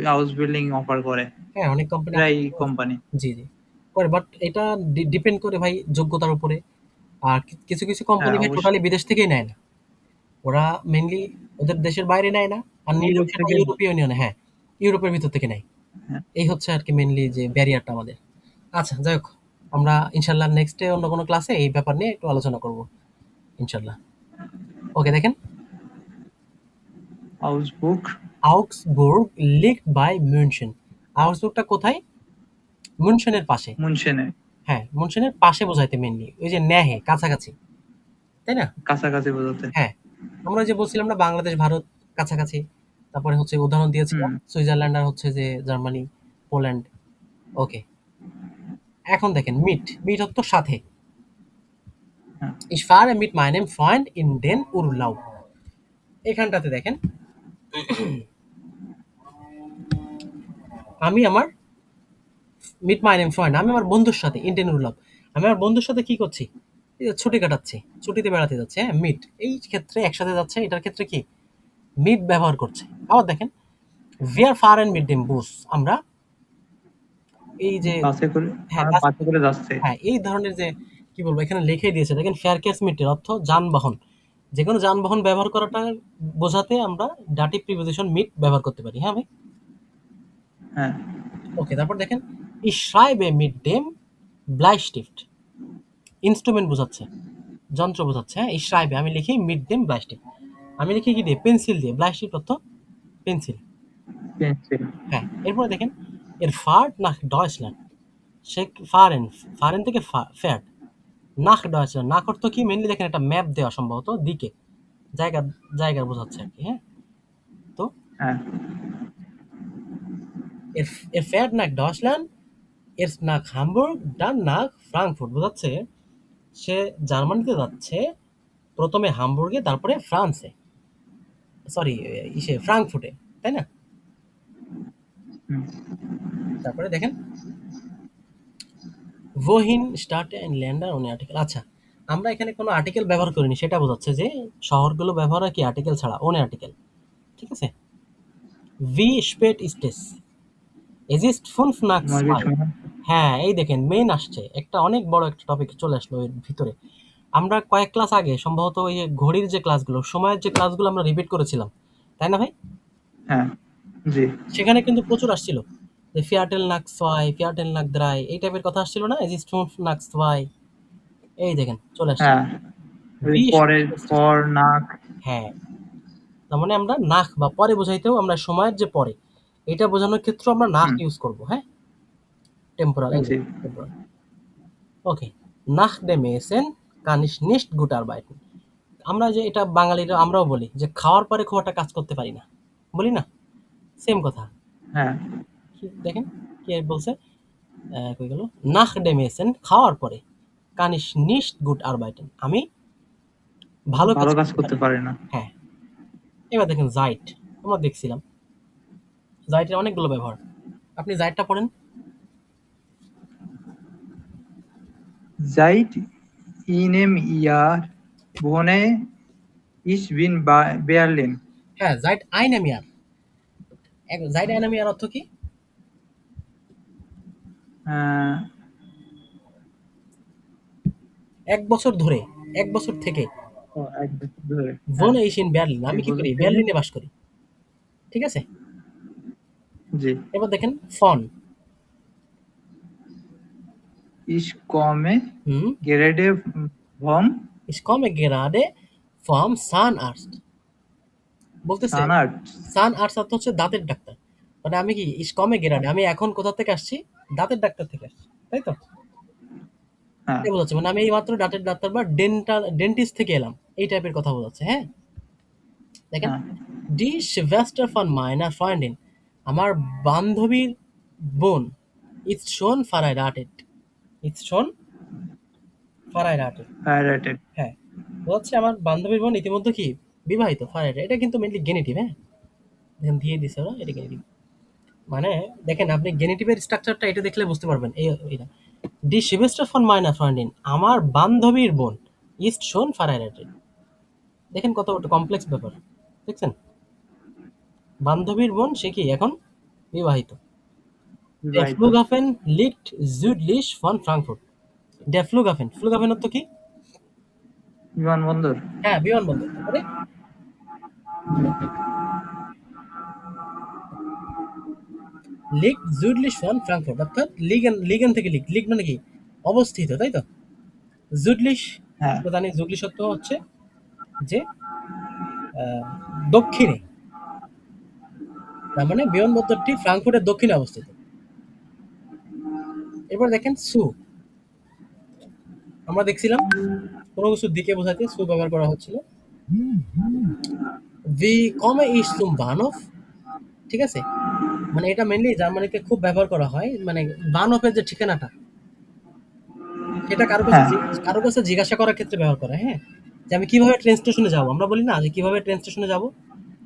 [SPEAKER 2] হাউস বিল্ডিং অফার করে,
[SPEAKER 1] হ্যাঁ, অনেক কোম্পানি।
[SPEAKER 2] প্রায় কোম্পানি।
[SPEAKER 1] জি, জি। করে, বাট এটা ডিপেন্ড করে ভাই যোগ্যতার উপরে। আর কিছু, কিছু
[SPEAKER 2] হ্যাঁ
[SPEAKER 1] কোম্পানি ভাই টোটালি
[SPEAKER 2] অবশ্যই,
[SPEAKER 1] বিদেশ থেকেই নেয় না। ওরা মেইনলি ওদের দেশের বাইরে নেয় না। আর নিলেও
[SPEAKER 2] ইউরোপ
[SPEAKER 1] সেটা
[SPEAKER 2] থেকে না।
[SPEAKER 1] ইউরোপীয় ইউনিয়নে, হ্যাঁ, ইউরোপের ভিতর থেকে নেয়।
[SPEAKER 2] হ্যাঁ
[SPEAKER 1] এই হচ্ছে আরকি মেইনলি যে ব্যারিয়ারটা আমাদের। আচ্ছা যাই হোক, আমরা ইনশাআল্লাহ নেক্সট অন্য কোনো ক্লাসে এই ব্যাপার নিয়ে একটু আলোচনা করব ইনশাআল্লাহ। ওকে দেখেন,
[SPEAKER 2] হাউস বুক
[SPEAKER 1] আউগসবুর্গ লিগড বাই মিউনশেন। আউগসবুর্গটা কোথায়? মুনশেনের পাশে।
[SPEAKER 2] মুনশেনে,
[SPEAKER 1] হ্যাঁ, মুনশেনের পাশে বোঝাইতে মেইনলি। ওই যে নেহে কাছাকাছি, তাই না?
[SPEAKER 2] কাছাকাছি বোঝাতে।
[SPEAKER 1] হ্যাঁ, আমরা ওই যে বলছিলাম না বাংলাদেশ, ভারত কাছাকাছি। তারপরে হচ্ছে উদাহরণ দিয়েছিলাম
[SPEAKER 2] হুম
[SPEAKER 1] সুইজারল্যান্ড আর হচ্ছে যে জার্মানি, পোল্যান্ড। ওকে, এখন দেখেন মিট অর্থ সাথে।
[SPEAKER 2] হ্যাঁ
[SPEAKER 1] Ich fahre mit meinem Freund in den Urlaub। এখানটাতে দেখেন, আমি আমার মিট মাই নেম ফ্রেন্ড, আমি আমার বন্ধুর সাথে ইন den Urlaub, আমি আমার বন্ধুর সাথে কি করছি, এই যে ছুটি কাটাচ্ছি, ছুটিতে বেড়াতে যাচ্ছে। হ্যাঁ, মিট এই ক্ষেত্রে একসাথে যাচ্ছে, এটার ক্ষেত্রে কি মিট ব্যবহার করছে। আবার দেখেন wir fahren mit dem Bus, আমরা এই যে,
[SPEAKER 2] বাসে করে,
[SPEAKER 1] হ্যাঁ
[SPEAKER 2] বাসে করে যাচ্ছে।
[SPEAKER 1] হ্যাঁ এই ধরনের যে কি বলবো, এখানে লিখে দিয়েছে দেখেন, ফেয়ারকেসমিটের অর্থ যানবাহন। যে কোনো যানবাহন ব্যবহার করাটা বোঝাতে আমরা ডাটিভ প্রিপোজিশন মিট ব্যবহার করতে পারি। হ্যাঁ ভাই।
[SPEAKER 2] হ্যাঁ
[SPEAKER 1] ওকে, তারপর দেখেন ich schreibe mit dem Bleistift, instrument বোঝাচ্ছে, যন্ত্র বোঝাচ্ছে। হ্যাঁ, ich schreibe আমি লিখি mit dem Bleistift, আমি লিখি কি দিয়ে, পেন্সিল দিয়ে। Bleistift অর্থ পেন্সিল।
[SPEAKER 2] পেন্সিল।
[SPEAKER 1] হ্যাঁ, এরপরে দেখেন এর ফার্ট nach Deutschland, সে ফারেন, ফারেন থেকে ফ্যাট, নাক ডয়েচল্যান্ড, নাক অর্থ কি, মেনলি দেখেন একটা ম্যাপ দেওয়া, সম্ভবত দিকে, জায়গা, জায়গা বোঝাচ্ছে আর কি। হ্যাঁ, তো
[SPEAKER 2] হ্যাঁ
[SPEAKER 1] এর এর ফ্যাট নাক ডয়েচল্যান্ড, এর নাক হামবুর্গ, ডান নাক ফ্রাঙ্কফুর্ট বোঝাচ্ছে সে জার্মানিতে যাচ্ছে, প্রথমে হামবুর্গে, তারপরে ফ্রান্সে, সরি ইসে ফ্রাঙ্কফুর্টে, তাই না?
[SPEAKER 2] হুম
[SPEAKER 1] তারপরে দেখেন wohin starte ein Länder ohne article. আচ্ছা, আমরা এখানে কোনো আর্টিকেল ব্যবহার করিনি, সেটা বোঝাচ্ছে যে শহরগুলো ব্যবহার হয় কি আর্টিকেল ছাড়া, ওনে আর্টিকেল। ঠিক আছে। ভি স্পেট স্টেস, এজিস্ট ফোনফ নাক
[SPEAKER 2] তোমার কি
[SPEAKER 1] স্পাই।
[SPEAKER 2] শোনা?
[SPEAKER 1] হ্যাঁ, এই দেখেন মেইন আসছে, একটা অনেক বড় একটা টপিক চলে আসলো এর ভিতরে। আমরা কয়েক ক্লাস আগে সম্ভবত ওই যে ঘড়ির যে ক্লাসগুলো, সময়ের যে ক্লাসগুলো আমরা রিপিট করেছিলাম, তাই না ভাই?
[SPEAKER 2] হ্যাঁ জি
[SPEAKER 1] সেখানে কিন্তু প্রচুর আসছিল যে ফিয়াটেল নাক সোয়াই, ফিয়াটেল নাক দ্রাই, এই টাইপের কথা আসছিল না, এজিস্ট ফোনফ নাক সোয়াই। এই দেখেন চলে আসছে।
[SPEAKER 2] হ্যাঁ, ওই
[SPEAKER 1] ভি
[SPEAKER 2] পরের
[SPEAKER 1] স্পেট স্টেস।
[SPEAKER 2] পর নাক।
[SPEAKER 1] হ্যাঁ, তার মানে আমরা নাক বা পরে বোঝাইতেও আমরা সময়ের যে পরে, এটা বোঝানোর ক্ষেত্রে আমরা নাক
[SPEAKER 2] হুম
[SPEAKER 1] ইউজ করব। হ্যাঁ, টেম্পোরাল, এই
[SPEAKER 2] জি
[SPEAKER 1] টেম্পোরাল। ওকে, nach dem Essen kann ich nicht gut arbeiten। আমরা যে এটা বাঙালিরা আমরাও বলি যে খাওয়ার পরে খুব একটা কাজ করতে পারি না, বলি না? সেম কথা।
[SPEAKER 2] হ্যাঁ,
[SPEAKER 1] দেখেন কি বলছে, কই গেল, nach dem Essen খাওয়ার পরে, kann ich nicht gut arbeiten আমি ভালো কাজ
[SPEAKER 2] ভালো কাজ
[SPEAKER 1] করতে
[SPEAKER 2] করতে
[SPEAKER 1] পারি না।
[SPEAKER 2] পারে না।
[SPEAKER 1] হ্যাঁ, এবার দেখেন জাইট আমরা দেখছিলাম। জাইটের অনেকগুলো ব্যবহার। আপনি জাইটটা পড়েন।
[SPEAKER 2] Seit einem Jahr wohne ich in Berlin.
[SPEAKER 1] হ্যাঁ, জাইট আইনেমিয়ার। জাইট আইনেমিয়ার অর্থ কি?
[SPEAKER 2] আহ,
[SPEAKER 1] ১ বছর ধরে, ১ বছর থেকে।
[SPEAKER 2] ও ১ বছর ধরে। হ্যাঁ,
[SPEAKER 1] wohne ich in Berlin, আমি
[SPEAKER 2] ১
[SPEAKER 1] কি
[SPEAKER 2] বছর
[SPEAKER 1] করি?
[SPEAKER 2] থেকে।
[SPEAKER 1] বার্লিনে বাস করি। ঠিক আছে?
[SPEAKER 2] জি।
[SPEAKER 1] এবার দেখেন ফন।
[SPEAKER 2] Ich komme
[SPEAKER 1] হুম,
[SPEAKER 2] gerade vom
[SPEAKER 1] ich komme gerade vom Zahnarzt। বলতেছে
[SPEAKER 2] Zahnarzt.
[SPEAKER 1] Zahnarzt অর্থ হচ্ছে দাঁতের ডাক্তার। মানে আমি কি ich komme gerade, আমি এখন কোথা থেকে আসছি? দাঁতের ডাক্তার থেকে আসছি। তাই তো?
[SPEAKER 2] হ্যাঁ,
[SPEAKER 1] এটাই বোঝাচ্ছে। মানে আমি এইমাত্র দাঁতের ডাক্তার বা ডেন্টিস্ট থেকে এলাম। এই টাইপের কথা বোঝাচ্ছে, হ্যাঁ? দেখেন,
[SPEAKER 2] হ্যাঁ,
[SPEAKER 1] Die Schwester von meiner Freundin, আমার বান্ধবীর বোন, ist schon verheiratet, ist schon verheiratet।
[SPEAKER 2] verheiratet.
[SPEAKER 1] হ্যাঁ, বোঝাচ্ছে আমার বান্ধবীর বোন ইতিমধ্যে কি বিবাহিত, verheiratet। এটা কিন্তু মেইনলি গেনিটিভ, হ্যাঁ? দেখেন দিয়ে দিছে ওরা, এটা গেনিটিভ। মানে দেখেন আপনি গেনিটিভের স্ট্রাকচারটা এটা দেখলে বুঝতে পারবেন। এটা Die Schwester von meiner Freundin, আমার বান্ধবীর বোন, ist schon verheiratet। দেখেন কত কমপ্লেক্স ব্যাপার, দেখছেন? বান্ধবীর বোন সে কি এখন বিবাহিত। Der
[SPEAKER 2] বিবাহিত।
[SPEAKER 1] Flughafen liegt südlich von Frankfurt। Der Flughafen, ফ্লুগাফেন অর্থ কি?
[SPEAKER 2] বিমানবন্দর।
[SPEAKER 1] হ্যাঁ, বিমানবন্দর। তারপরে লিগ জুডলিশ ফন ফ্রাঙ্কফুর্ট, অর্থাৎ লিগেন থেকে লিগ মানে কি অবস্থিত, তাই তো? জুডলিশ
[SPEAKER 2] হ্যাঁ,
[SPEAKER 1] আমরা জানি, জুডলিশ অর্থ হচ্ছে যে আহ, দক্ষিণে। তার মানে বিমানবন্দরটি ফ্রাঙ্কফুর্টের দক্ষিণে অবস্থিত। এবার দেখেন সু। আমরা দেখছিলাম কোনো কিছুর দিকে বোঝাতে সু ব্যবহার করা হচ্ছিল। ভি কমে ইস তুম বানফ। ঠিক আছে? মানে এটা মেইনলি জার্মানিতে খুব ব্যবহার করা হয়। মানে বানফের যে ঠিকানাটা, সেটা
[SPEAKER 2] হ্যাঁ।
[SPEAKER 1] কারো কাছে জিজ্ঞাসা করার ক্ষেত্রে ব্যবহার করে, হ্যাঁ? যে আমি কিভাবে ট্রেন স্টেশনে যাবো? আমরা বলি না যে কিভাবে ট্রেন স্টেশনে যাবো?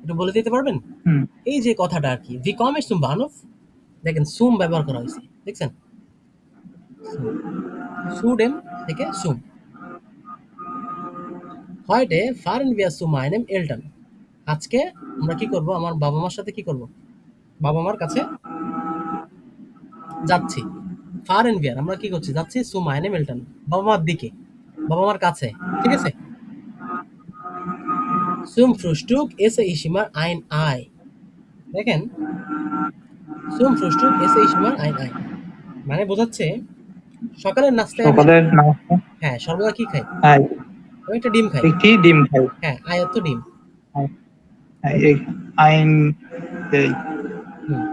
[SPEAKER 1] একটু বলে দিতে পারবেন?
[SPEAKER 2] হুম,
[SPEAKER 1] এই যে কথাটা আরকি। Wie komme ich zum Bahnhof? দেখেন সুম ব্যবহার করা হইছে। দেখছেন? সুম। সুডেম থেকে sum. Heute fahren wir zu meinem Eltern। আজকে আমরা কি করব? আমার বাবা-মার সাথে কি করব? বাবা-মার কাছে যাচ্ছি। fahren wir আমরা কি করছি? যাচ্ছি zu meinem Eltern, বাবা-মার দিকে। বাবা-মার কাছে। ঠিক আছে? Zum Frühstück esse ich immer ein Ei। দেখেন, zum Frühstück esse ich immer ein Ei, মানে বোঝাচ্ছে সকালের নাস্তায় আমি
[SPEAKER 2] সকালের নাস্তা।
[SPEAKER 1] হ্যাঁ, সর্বদা কি খাই?
[SPEAKER 2] হ্যাঁ,
[SPEAKER 1] আমি একটা ডিম খাই।
[SPEAKER 2] একটি ডিম খাই।
[SPEAKER 1] হ্যাঁ, আই অর্থ ডিম।
[SPEAKER 2] হ্যাঁ, হ্যাঁ, আইন দেই।
[SPEAKER 1] হুম।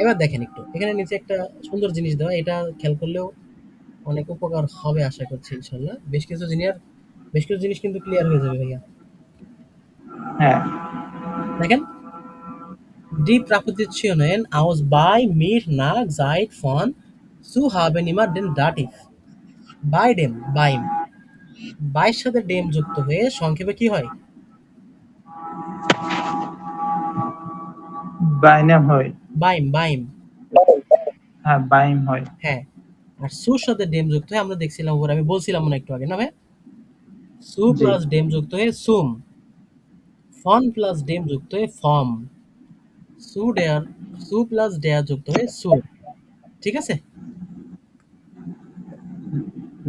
[SPEAKER 1] এবার দেখেন একটু। এখানে নিচে একটা সুন্দর জিনিস দেওয়া। এটা খেয়াল করলেও অনেক উপকার হবে আশা করছি ইনশাআল্লাহ। বেশ কিছু জিনিস কিন্তু ক্লিয়ার হয়ে যাবে ভাইয়া।
[SPEAKER 2] হ্যাঁ,
[SPEAKER 1] দেখেন, Die Präpositionen aus bei, mir, nach, seit, von, zu haben immer den Dativ। Bei dem, বাইম। বাইয়ের সাথে ডেম যুক্ত হয়ে সংক্ষেপে কি হয়?
[SPEAKER 2] বাইনে হয়।
[SPEAKER 1] বাইম।
[SPEAKER 2] হ্যাঁ, বাইম হয়।
[SPEAKER 1] হ্যাঁ। আর সুর সাথে ডেম যুক্ত হয়ে আমরা দেখছিলাম উপরে, আমি বলছিলাম মনে একটু আগে না ভাই? সু
[SPEAKER 2] জি।
[SPEAKER 1] প্লাস ডেম যুক্ত হয়ে সুম। ফন প্লাস ডেম যুক্ত হয়ে ফর্ম। সু ডেয়ার সু প্লাস ডেয়ার যুক্ত হয়ে সুর। ঠিক আছে?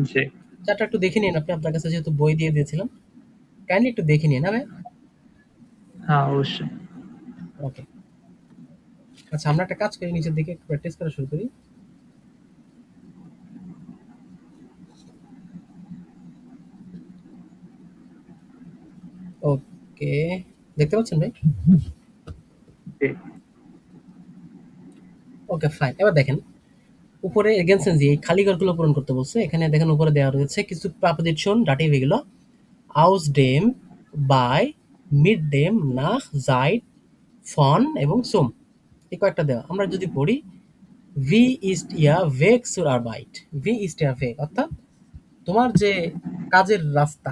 [SPEAKER 2] জি।
[SPEAKER 1] চারটা একটু দেখে নিন আপনি, আপনার কাছে যেহেতু বই দিয়ে দিয়েছিলাম। কাইন্ডলি একটু দেখে নিন, হ্যাঁ ভাই?
[SPEAKER 2] হ্যাঁ, অবশ্যই।
[SPEAKER 1] ওকে। আচ্ছা, আমরা একটা কাজ করি, নিচের দিকে একটু প্র্যাকটিস করা শুরু করি। ওকে। দেখতে পাচ্ছেন ভাই?
[SPEAKER 2] জি।
[SPEAKER 1] ওকে, ফাইন। এবার দেখেন, উপরে এগেনস্ট যে এই খালি ঘরগুলো পূরণ করতে বলছে। এখানে দেখেন উপরে দেওয়া রয়েছে কিছু প্রাপোজিশন ডাটিভ এগুলো। আউস ডেম, বাই, মিড ডেম, নাহ, জাইট, ফন এবং সুম। এই কয়েকটা দেওয়া। আমরা যদি পড়ি, ভি ইস্ট ইয়া ভেগ সুর আর বাইট। ভি ইস্ট ইয়া ভেগ অর্থাৎ তোমার যে কাজের রাস্তা,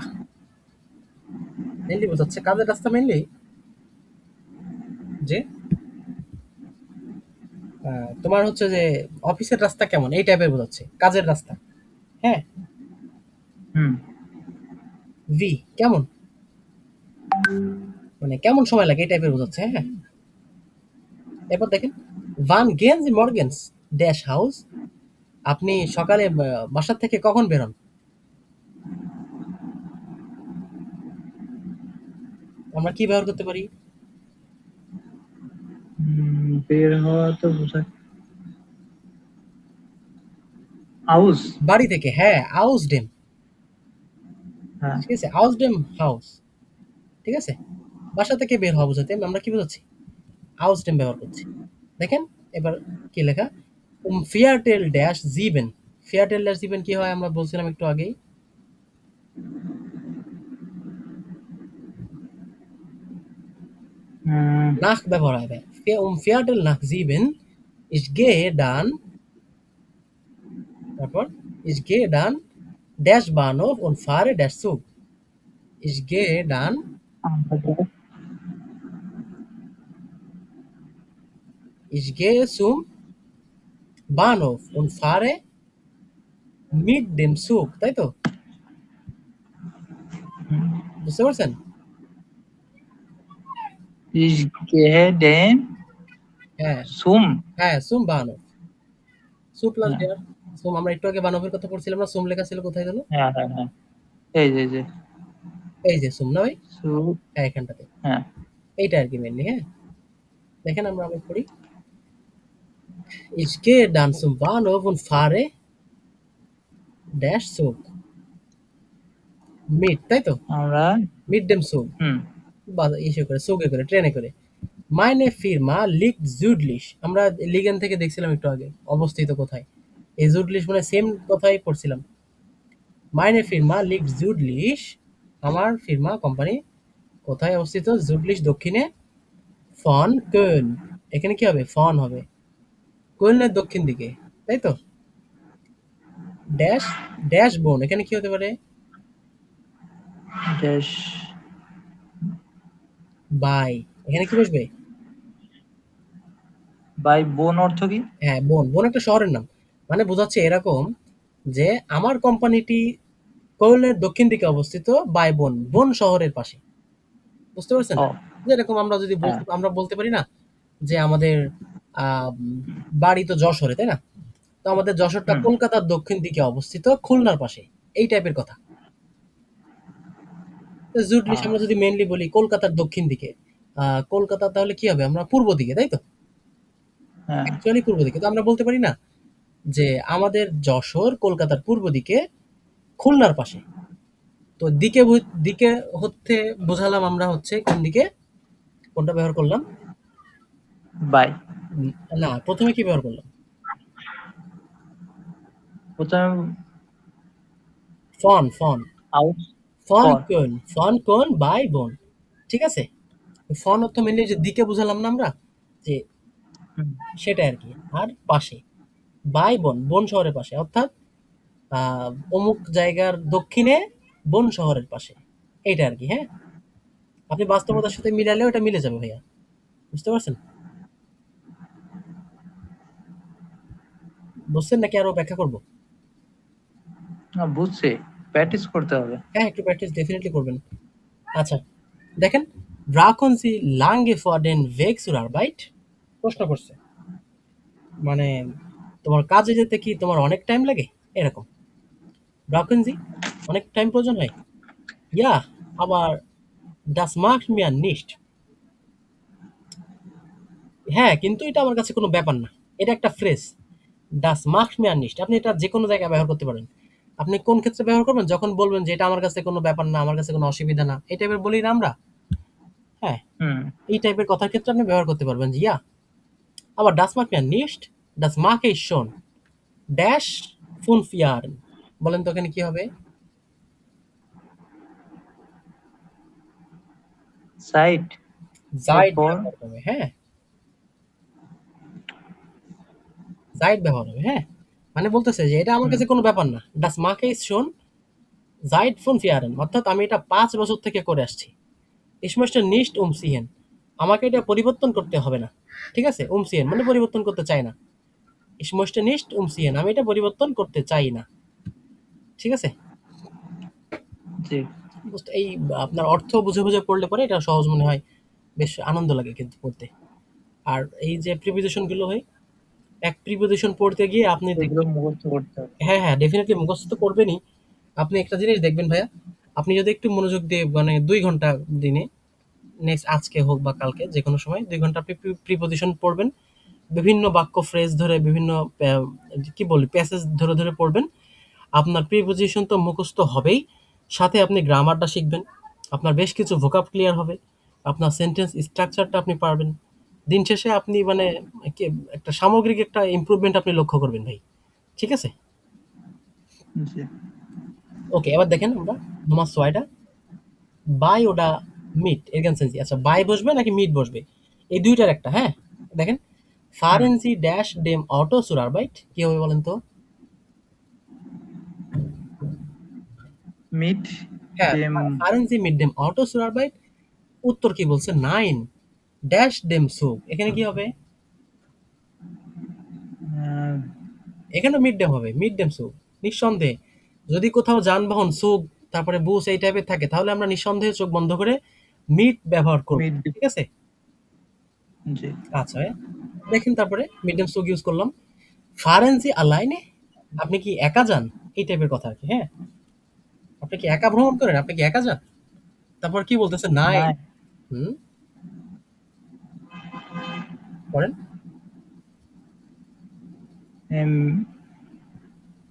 [SPEAKER 1] মেনলি বোঝাচ্ছে কাজের রাস্তা মেনলি যে তোমার হচ্ছে যে অফিসের রাস্তা কেমন এই টাইপের বোঝাচ্ছে, কাজের রাস্তা। হ্যাঁ,
[SPEAKER 2] হুম।
[SPEAKER 1] ভি কেমন, মানে কেমন সময় লাগে এই টাইপের বোঝাচ্ছে। হ্যাঁ, এরপর দেখেন ভান গেন্স মর্গেন্স ড্যাশ হাউস, আপনি সকালে বাসার থেকে কখন বেরোন? আমরা কি ব্যবহার করতে পারি?
[SPEAKER 2] বের হওয়া তো বোঝায় হাউস।
[SPEAKER 1] বাড়ি থেকে, হ্যাঁ, আউস ডেম।
[SPEAKER 2] হ্যাঁ।
[SPEAKER 1] ঠিক আছে, আউস ডেম হাউস। ঠিক আছে, বাসা থেকে বের হওয়া বোঝাতে আমরা কি বোঝাচ্ছি? আউস ডেম ব্যবহার করছি। দেখেন এবার কি লেখা, ফিয়ারটেল ড্যাশ জিবেন। ফিয়ারটেল ড্যাশ জিবেন কি হয় আমরা বলছিলাম একটু আগেই। নাক ব্যবহার হবে, ফিয়ারটেল নাক জিবেন ইস গে ডান, তারপর ইস গে ডান ড্যাশ বানফ und fahre der Zug. Ich gehe dann, ich gehe zum Bahnhof und fahre mit dem Zug, তাই তো? বুঝতে পারছেন?
[SPEAKER 2] Ich gehe den
[SPEAKER 1] হ্যাঁ,
[SPEAKER 2] zum।
[SPEAKER 1] হ্যাঁ, zum Bahnhof, zu plus
[SPEAKER 2] হ্যাঁ
[SPEAKER 1] der, zum আমরা একটু আগে বানফের কথা পড়ছিলাম না, zum লেখা ছিল কোথায় যেন?
[SPEAKER 2] হ্যাঁ হ্যাঁ হ্যাঁ, এই যে
[SPEAKER 1] এই যে zum না ভাই?
[SPEAKER 2] সুপ।
[SPEAKER 1] হ্যাঁ, এখানটাতে।
[SPEAKER 2] হ্যাঁ।
[SPEAKER 1] এইটা আর কি মেনলি। হ্যাঁ, দেখেন আমরা আবার পড়ি, ich gehe dann zum Bahnhof und fahre der Zug mit, তাই তো?
[SPEAKER 2] আমরা
[SPEAKER 1] mit dem Zug,
[SPEAKER 2] হুম
[SPEAKER 1] বা ইসে করে সুগে করে ট্রেনে করে। মাইনে ফিরমা লিগ জুডলিশ, আমরা লিগেন থেকে দেখছিলাম একটু আগে অবস্থিত কোথায়। এই জুডলিশ মানে সেম কথাই পড়ছিলাম। মাইনে ফিরমা লিগ জুডলিশ, আমার ফিরমা কোম্পানি কোথায় অবস্থিত? জুডলিশ দক্ষিণে, ফন কöln, এখানে কি হবে? ফন হবে, কölনের দক্ষিণ দিকে, তাই তো? ড্যাশ ড্যাশ বোন, এখানে কি হতে পারে?
[SPEAKER 2] ড্যাশ
[SPEAKER 1] বাই, এখানে কি বসবে?
[SPEAKER 2] বাই বোন অর্থ কি?
[SPEAKER 1] হ্যাঁ, বোন, বোন একটা শহরের নাম, মানে বোঝাচ্ছে এরকম যে আমার কোম্পানিটি কölনের দক্ষিণ দিকে অবস্থিত, বাই বোন, বোন শহরের পাশে। বুঝতে পারছেন?
[SPEAKER 2] ও
[SPEAKER 1] যেরকম আমরা যদি
[SPEAKER 2] হ্যাঁ।
[SPEAKER 1] আমরা বলতে পারি না যে আমাদের বাড়ি তো যশোরে, তাই না? তো আমাদের যশোরটা
[SPEAKER 2] হুম।
[SPEAKER 1] কলকাতার দক্ষিণ দিকে অবস্থিত, খুলনার পাশে, এই টাইপের কথা। তো জুটলিশ আমরা যদি মেনলি বলি কলকাতার দক্ষিণ দিকে, কলকাতা তাহলে কি হবে? আমরা পূর্ব দিকে, তাই তো?
[SPEAKER 2] হ্যাঁ।
[SPEAKER 1] অ্যাকচুয়ালি পূর্ব দিকে। তো আমরা বলতে পারি না যে আমাদের যশোর কলকাতার পূর্ব দিকে, খুলনার পাশে। তো দিকে দিকে হচ্ছে বোঝালাম আমরা হচ্ছে কোন দিকে, কোনটা ব্যবহার করলাম?
[SPEAKER 2] বাই।
[SPEAKER 1] না, প্রথমে কি ব্যবহার করলাম?
[SPEAKER 2] প্রথমে
[SPEAKER 1] ফন ফন
[SPEAKER 2] আউট
[SPEAKER 1] ফন
[SPEAKER 2] ফর।
[SPEAKER 1] কোন, ফন কোন বাই বোন। ঠিক আছে, ফন অর্থ মেনলি যে দিকে বুঝালাম না আমরা, যে সেটা আর কি। আর পাশে, বাই বোন, বোন শহরের পাশে, অর্থাৎ অমুক জায়গার দক্ষিণে বোন শহরের পাশে, এইটা আর কি। হ্যাঁ, আপনি বাস্তবতার সাথে মিলালেও এটা মিলে যাবে ভাইয়া। বুঝতে পারছেন? বুঝছেন নাকি আরো ব্যাখ্যা করব?
[SPEAKER 2] বুঝছি, প্র্যাকটিস করতে হবে।
[SPEAKER 1] হ্যাঁ, একটু প্র্যাকটিস ডেফিনেটলি করবেন। আচ্ছা, দেখেন, ব্রাকন সি লাঙ্গে ফর ডেন ভেগ সুর আরবাইট, প্রশ্ন করছে মানে তোমার কাজে যেতে কি তোমার অনেক টাইম লাগে, এরকম। ব্রাকন জি, অনেক টাইম প্রয়োজন হয়। ইয়া, আবার ডাস মার্ক মিয়ার নিস্ট, হ্যাঁ কিন্তু এটা আমার কাছে কোনো ব্যাপার না। এটা একটা ফ্রেজ, ডাস মার্ক মিয়ার নিস্ট, আপনি এটা যে কোনো জায়গায় ব্যবহার করতে পারেন। আপনি কোন ক্ষেত্রে ব্যবহার করবেন? যখন বলবেন যে এটা আমার কাছে কোনো ব্যাপার না, আমার কাছে কোনো অসুবিধা না, এই টাইপের বলি না আমরা। হ্যাঁ,
[SPEAKER 2] হুম।
[SPEAKER 1] এই টাইপের কথার ক্ষেত্রে আপনি ব্যবহার করতে পারবেন যে ইয়া। আবার ডাস মার্ক মিয়ার নিস্ট, ডাস মার্ক এই শোন ড্যাশ ফুন ফিয়ারেন, বলেন তো এখানে কি হবে?
[SPEAKER 2] সাইট।
[SPEAKER 1] জাইড
[SPEAKER 2] এরপর
[SPEAKER 1] ব্যবহার হবে। হ্যাঁ, জাইড ব্যবহার হবে। হ্যাঁ, মানে বলতেছে যে এটা আমার
[SPEAKER 2] হুম।
[SPEAKER 1] কাছে কোনো ব্যাপার না, ডাস মার্ক এই শোন জাইড ফুন ফিয়ারেন, অর্থাৎ আমি এটা 5 বছর থেকে করে আসছি। Ich möchte nicht umziehen, আমাকে এটা পরিবর্তন করতে হবে না। ঠিক আছে? umziehen মানে পরিবর্তন করতে চাই না। Ich möchte nicht umziehen, আমি এটা পরিবর্তন করতে চাই না। ঠিক আছে?
[SPEAKER 2] জি।
[SPEAKER 1] এই আপনার অর্থ বুঝে, বুঝে পড়লে পরে এটা সহজ মনে হয়। বেশ আনন্দ লাগে কিন্তু পড়তে। আর এই যে প্রিপোজিশন গুলো হয়, এক প্রিপোজিশন পড়তে গিয়ে আপনি
[SPEAKER 2] এগুলো
[SPEAKER 1] দেখবেন
[SPEAKER 2] মুখস্থ করতে হবে।
[SPEAKER 1] হ্যাঁ, হ্যাঁ, ডেফিনিটলি মুখস্থ তো করবেনই। আপনি একটা জিনিস দেখবেন ভাইয়া, আপনি যদি একটু মনোযোগ দিয়ে মানে ২ ঘন্টা দিনে নেক্সট আজকে হোক বা কালকে যেকোনো সময় ২ ঘন্টা আপনি প্রিপোজিশন পড়বেন। বিভিন্ন বাক্য ফ্রেজ ধরে বিভিন্ন কি বলি প্যাসেজ ধরে, ধরে পড়বেন। আপনার প্রিপোজিশন তো মুখস্থ হবেই। সাথে আপনি গ্রামারটা শিখবেন। আপনার বেশ কিছু ভোকাব ক্লিয়ার হবে। আপনার সেন্টেন্স স্ট্রাকচারটা আপনি পারবেন। দিন শেষে আপনি মানে কি একটা সামগ্রিক একটা ইমপ্রুভমেন্ট আপনি লক্ষ্য করবেন ভাই। ঠিক আছে?
[SPEAKER 2] জি।
[SPEAKER 1] ওকে, এবার দেখেন আমরা Nummer 2 টা বাই ওটা মিট এর কনসেন্সি। আচ্ছা বাই বসবে নাকি মিট বসবে? এই দুইটার একটা, হ্যাঁ? দেখেন
[SPEAKER 2] হুম।
[SPEAKER 1] fahren Sie dash dem Auto zur Arbeit কি হবে বলেন তো?
[SPEAKER 2] মিট
[SPEAKER 1] হ্যাঁ,
[SPEAKER 2] Dame
[SPEAKER 1] fahren Sie mit dem Auto zur Arbeit? উত্তর কি বলছে? নাইন ড্যাশ dem Zug এখানে কি হবে? এখানে মিড ডেম হবে, মিড ডেম সুগ নিঃসন্দেহে। যদি কোথাও যানবাহন সুগ তারপরে বুস এই টাইপের থাকে তাহলে আমরা নিঃসন্দেহে চোখ বন্ধ করে মিড ব্যবহার করব।
[SPEAKER 2] মিড
[SPEAKER 1] ঠিক আছে?
[SPEAKER 2] জি।
[SPEAKER 1] আচ্ছা দেখেন তারপরে মিড ডেম সুগ ইউজ করলাম। ফারেন্সি আলাইনে আপনি কি একা যান? এই টাইপের কথা আর কি, হ্যাঁ? আপনি কি একা ভ্রমণ করেন? আপনি কি একা যান? তারপর কি বলতেছে? নাই।
[SPEAKER 2] নাই
[SPEAKER 1] হুম, করেন।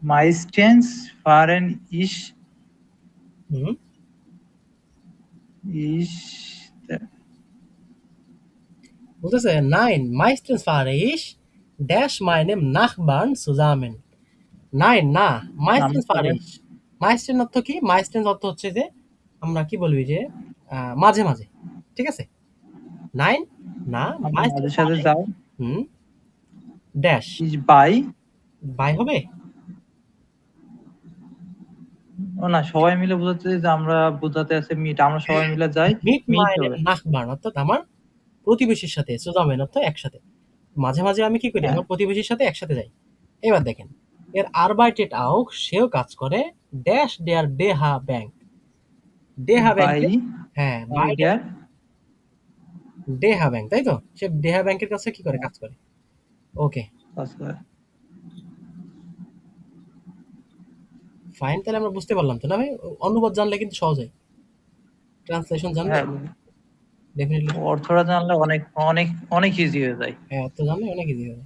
[SPEAKER 2] মাইস্টেন্স ফারেন ইস
[SPEAKER 1] হুম,
[SPEAKER 2] ইস
[SPEAKER 1] বলতেছে nine meistens fahre ich dash meinem Nachbarn zusammen nine না
[SPEAKER 2] নাম
[SPEAKER 1] মাইস্টেন্স
[SPEAKER 2] করে
[SPEAKER 1] ফারিস মাইস্টেন অর্থ কি? মাইস্টেন্স অর্থ হচ্ছে যে আমরা কি বলবি যে মাঝে মাঝে। ঠিক আছে? নাইন না
[SPEAKER 2] আমি মাঝে
[SPEAKER 1] মাইস্টেন্স
[SPEAKER 2] সাথে
[SPEAKER 1] ফারে
[SPEAKER 2] যাই
[SPEAKER 1] হুম ড্যাশ
[SPEAKER 2] ইস বাই
[SPEAKER 1] বাই হবে।
[SPEAKER 2] ও না সবাই মিলে বোঝাতে যে আমরা বোঝাতে আছে মিট আমরা সবাই মিলে যাই
[SPEAKER 1] মিট
[SPEAKER 2] মিট
[SPEAKER 1] মাইনের
[SPEAKER 2] হবে।
[SPEAKER 1] নাখবান অর্থাৎ আমার প্রতিবেশীর সাথে সুজামেন অর্থ একসাথে। মাঝে মাঝে আমি কি করি?
[SPEAKER 2] হ্যাঁ
[SPEAKER 1] আমার প্রতিবেশীর সাথে একসাথে যাই। এবার দেখেন এর আরবাইটেড আউক সেও কাজ করে ড্যাশ দেয়ার ডেহা ব্যাংক ডেহা
[SPEAKER 2] বাই
[SPEAKER 1] ব্যাংকে। হ্যাঁ
[SPEAKER 2] বাই
[SPEAKER 1] বাইরে
[SPEAKER 2] ডেয়ার
[SPEAKER 1] ডেহা ব্যাংক তাই তো সে ডেহা ব্যাংকের কাছে কি করে? কাজ করে। ওকে
[SPEAKER 2] কাজ করে।
[SPEAKER 1] ফাইন, তাহলে আমরা বুঝতে পারলাম তো না ভাই? অনুবাদ জানলে কিন্তু সহজ হয়, ট্রান্সলেশন জানলে
[SPEAKER 2] হ্যাঁ
[SPEAKER 1] ডেফিনেটলি।
[SPEAKER 2] অর্থটা জানলে অনেক অনেক অনেক ইজি হয়ে যায়।
[SPEAKER 1] হ্যাঁ, অর্থ জানলে অনেক ইজি হবে।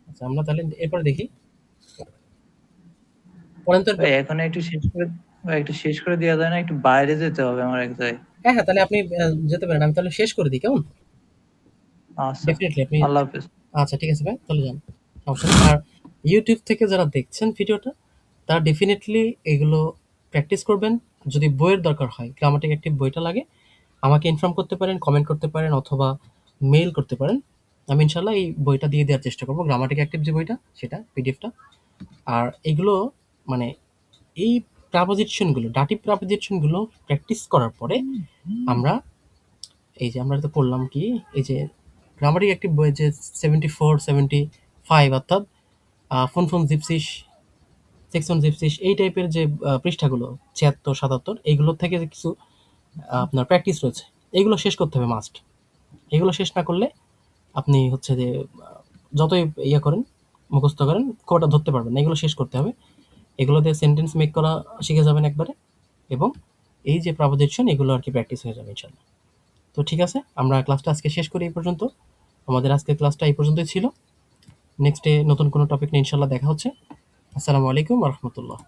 [SPEAKER 1] আচ্ছা আমরা তাহলে এরপরে দেখি, পড়েন তো এরপর।
[SPEAKER 2] ভাই এখন একটু শেষ করে ভাই একটু শেষ করে দেওয়া যায় না একটু বাইরে যেতে হবে আমার এক জায়গায়।
[SPEAKER 1] হ্যাঁ, হ্যাঁ, তাহলে আপনি যেতে পারেন। আমি তাহলে শেষ করে দিই, কেমন?
[SPEAKER 2] আচ্ছা
[SPEAKER 1] ডেফিনেটলি আপনি
[SPEAKER 2] আল্লাহ হাফেজ।
[SPEAKER 1] আচ্ছা ঠিক আছে ভাই, তাহলে যান। সমস্যা নেই। আর ইউটিউব থেকে যারা দেখছেন ভিডিওটা তারা ডেফিনেটলি এগুলো প্র্যাকটিস করবেন। যদি বইয়ের দরকার হয়, গ্রামাটিক অ্যাক্টিভ বইটা লাগে, আমাকে ইনফর্ম করতে পারেন, কমেন্ট করতে পারেন অথবা মেইল করতে পারেন। আমি ইনশাল্লাহ এই বইটা দিয়ে দেওয়ার চেষ্টা করবো, গ্রামাটিক অ্যাক্টিভ যে বইটা সেটা পিডিএফটা। আর এগুলো মানে এই প্রাপোজিশন গুলো ডাটিভ প্রাপোজিশন গুলো প্র্যাকটিস করার পরে আমরা এই যে আমরা তো পড়লাম কি এই যে গ্রামাটিক অ্যাক্টিভ বইয়ে যে 74 75 অর্থাৎ phone phone gypsies section gypsies এই টাইপের যে পৃষ্ঠাগুলো 76 77 এইগুলোর থেকে যে কিছু আপনার প্র্যাকটিস রয়েছে, এইগুলো শেষ করতে হবে মাস্ট। এগুলো শেষ না করলে আপনি হচ্ছে যে যতই ইয়ে করেন মুখস্থ করেন খুব একটা ধরতে পারবেন না। এগুলো শেষ করতে হবে। এগুলো দিয়ে সেন্টেন্স মেক করা শিখে যাবেন একবারে। এবং এই যে প্রাপোজিশন এগুলো আর কি প্র্যাকটিস হয়ে যাবে ইনশাল্লাহ। তো ঠিক আছে, আমরা ক্লাসটা আজকে শেষ করি এই পর্যন্ত। আমাদের আজকের ক্লাসটা এই পর্যন্তই ছিল। নেক্সটে নতুন কোনো টপিক নিয়ে ইনশাল্লাহ দেখা হচ্ছে। আসসালামু আলাইকুম রহমতুল্লাহ।